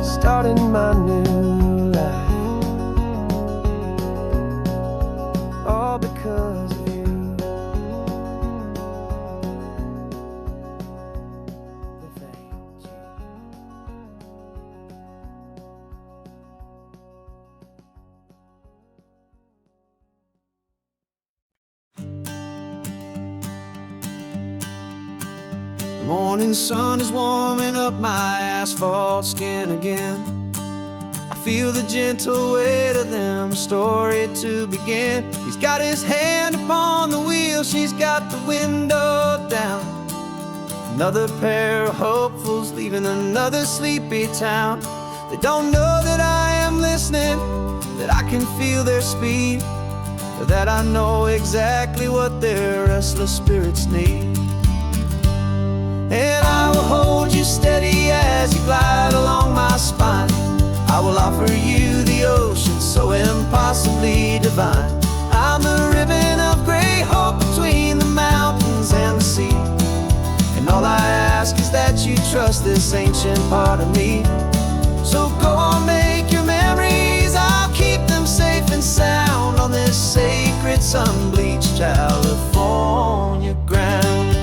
starting my new life, all because of you. Thank you. The morning sun is warming up my asphalt skin again. I feel the gentle weight of them, a story to begin. He's got his hand upon the wheel, she's got the window down. Another pair of hopefuls leaving another sleepy town. They don't know that I am listening, that I can feel their speed, or that I know exactly what their restless spirits need. And I will hold you steady as you glide along my spine. I will offer you the ocean so impossibly divine. I'm the ribbon of gray hope between the mountains and the sea, and all I ask is that you trust this ancient part of me. So go on, make your memories, I'll keep them safe and sound on this sacred sun-bleached California ground.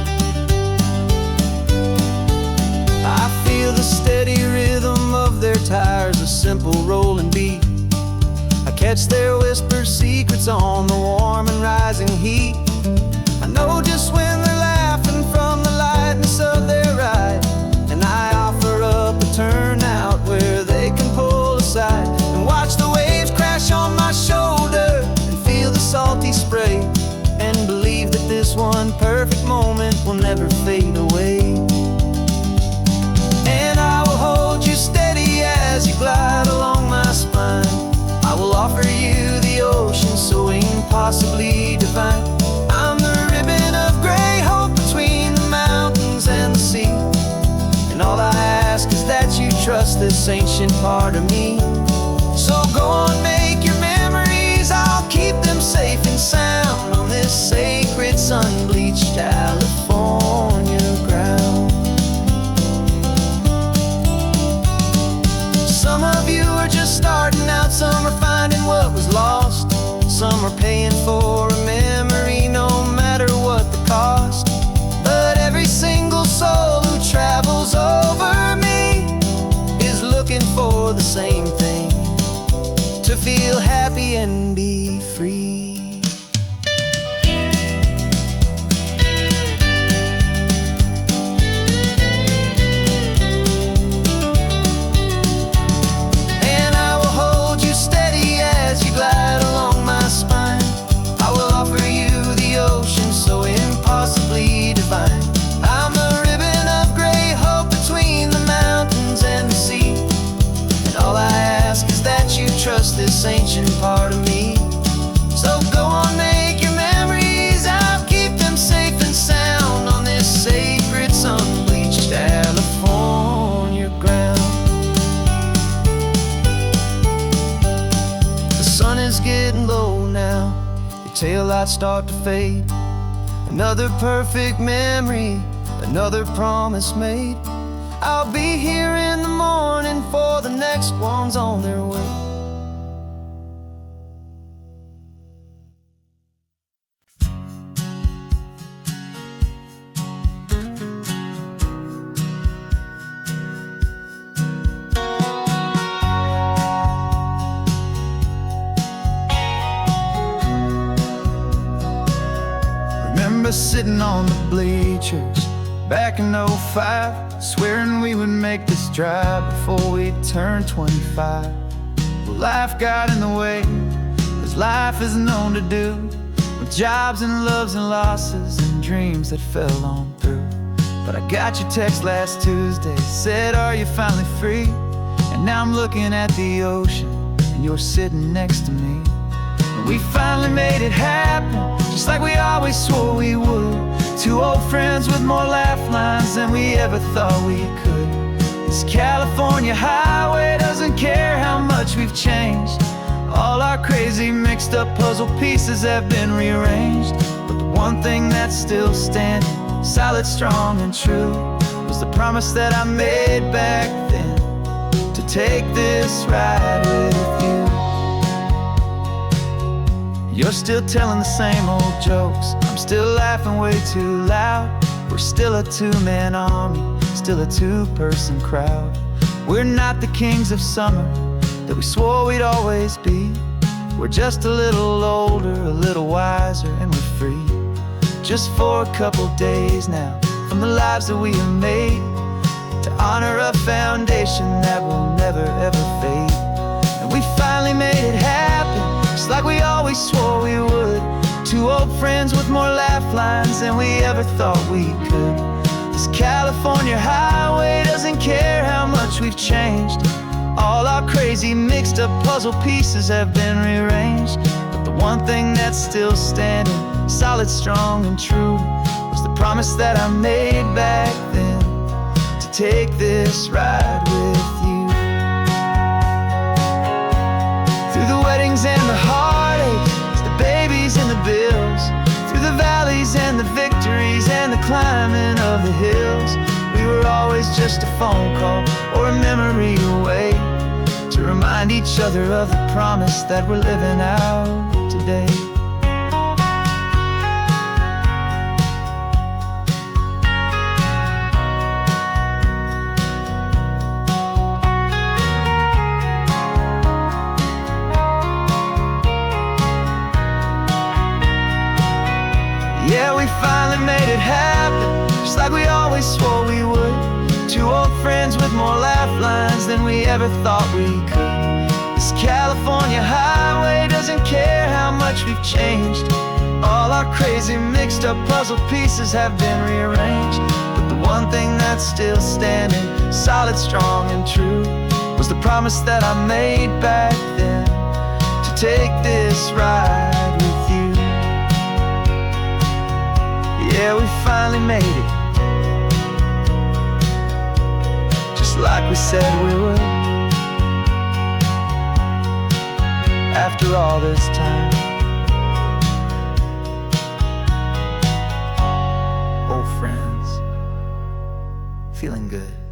I feel the steady rhythm of their tires, a simple rolling beat. I catch their whispered secrets on the warm and rising heat. I know just when they're laughing from the lightness of their ride, and I offer up a turnout where they can pull aside and watch the waves crash on my shoulder and feel the salty spray, and believe that this one perfect moment will never fade away. And I will hold you steady as you glide along my spine. I will offer you the ocean so impossibly divine. I'm the ribbon of gray hope between the mountains and the sea. And all I ask is that you trust this ancient part of me. So go on, make your memories, I'll keep them safe and sound on this sacred sun-bleached California ground. Some of you are just starting out, some are finding what was lost, some are paying for a memory no matter what the cost. But every single soul who travels over me is looking for the same thing: to feel happy and be free. And I will hold you steady as you glide along my spine. I will offer you the ocean so impossibly divine. I'm the ribbon of gray hope between the mountains and the sea. And all I ask is that you trust this ancient part of me. So go on, make your memories, I'll keep them safe and sound on this sacred sun-bleached California ground. The sun is getting low now, your taillights start to fade. Another perfect memory, another promise made. I'll be here in the morning for the next ones on their way. Remember sitting on the bleachers back in '05, swearing we would make this drive before we turned 25. Well, life got in the way, as life is known to do, with jobs and loves and losses and dreams that fell on through. But I got your text last Tuesday, said, are you finally free? And now I'm looking at the ocean, and you're sitting next to me. And we finally made it happen, just like we always swore we would. Two old friends with more laugh lines than we ever thought we could. This California highway doesn't care how much we've changed. All our crazy mixed up puzzle pieces have been rearranged. But the one thing that's still standing, solid, strong and true, was the promise that I made back then, to take this ride with you. You're still telling the same old jokes, I'm still laughing way too loud. We're still a two-man army, still a two-person crowd. We're not the kings of summer that we swore we'd always be. We're just a little older, a little wiser, and we're free. Just for a couple days now, from the lives that we have made, to honor a foundation that will never ever fade. And we finally made it happen, just like we always swore we would. Two old friends with more laugh lines than we ever thought we could. This California highway doesn't care how much we've changed. All our crazy mixed up puzzle pieces have been rearranged. But the one thing that's still standing, solid, strong and true, was the promise that I made back then, to take this ride with you. Through the weddings and the heartaches, the babies and the bills, through the valleys and the victories and the climbing of the hills, we were always just a phone call or a memory away, to remind each other of the promise that we're living out today. Yeah, we finally made it happen, just like we always swore we would. Two old friends with more laugh lines than we ever thought we could. This California highway doesn't care how much we've changed. All our crazy mixed up puzzle pieces have been rearranged. But the one thing that's still standing, solid, strong and true, was the promise that I made back then, to take this ride with you. Yeah, we finally made it, just like we said we would. After all this time, old friends, feeling good.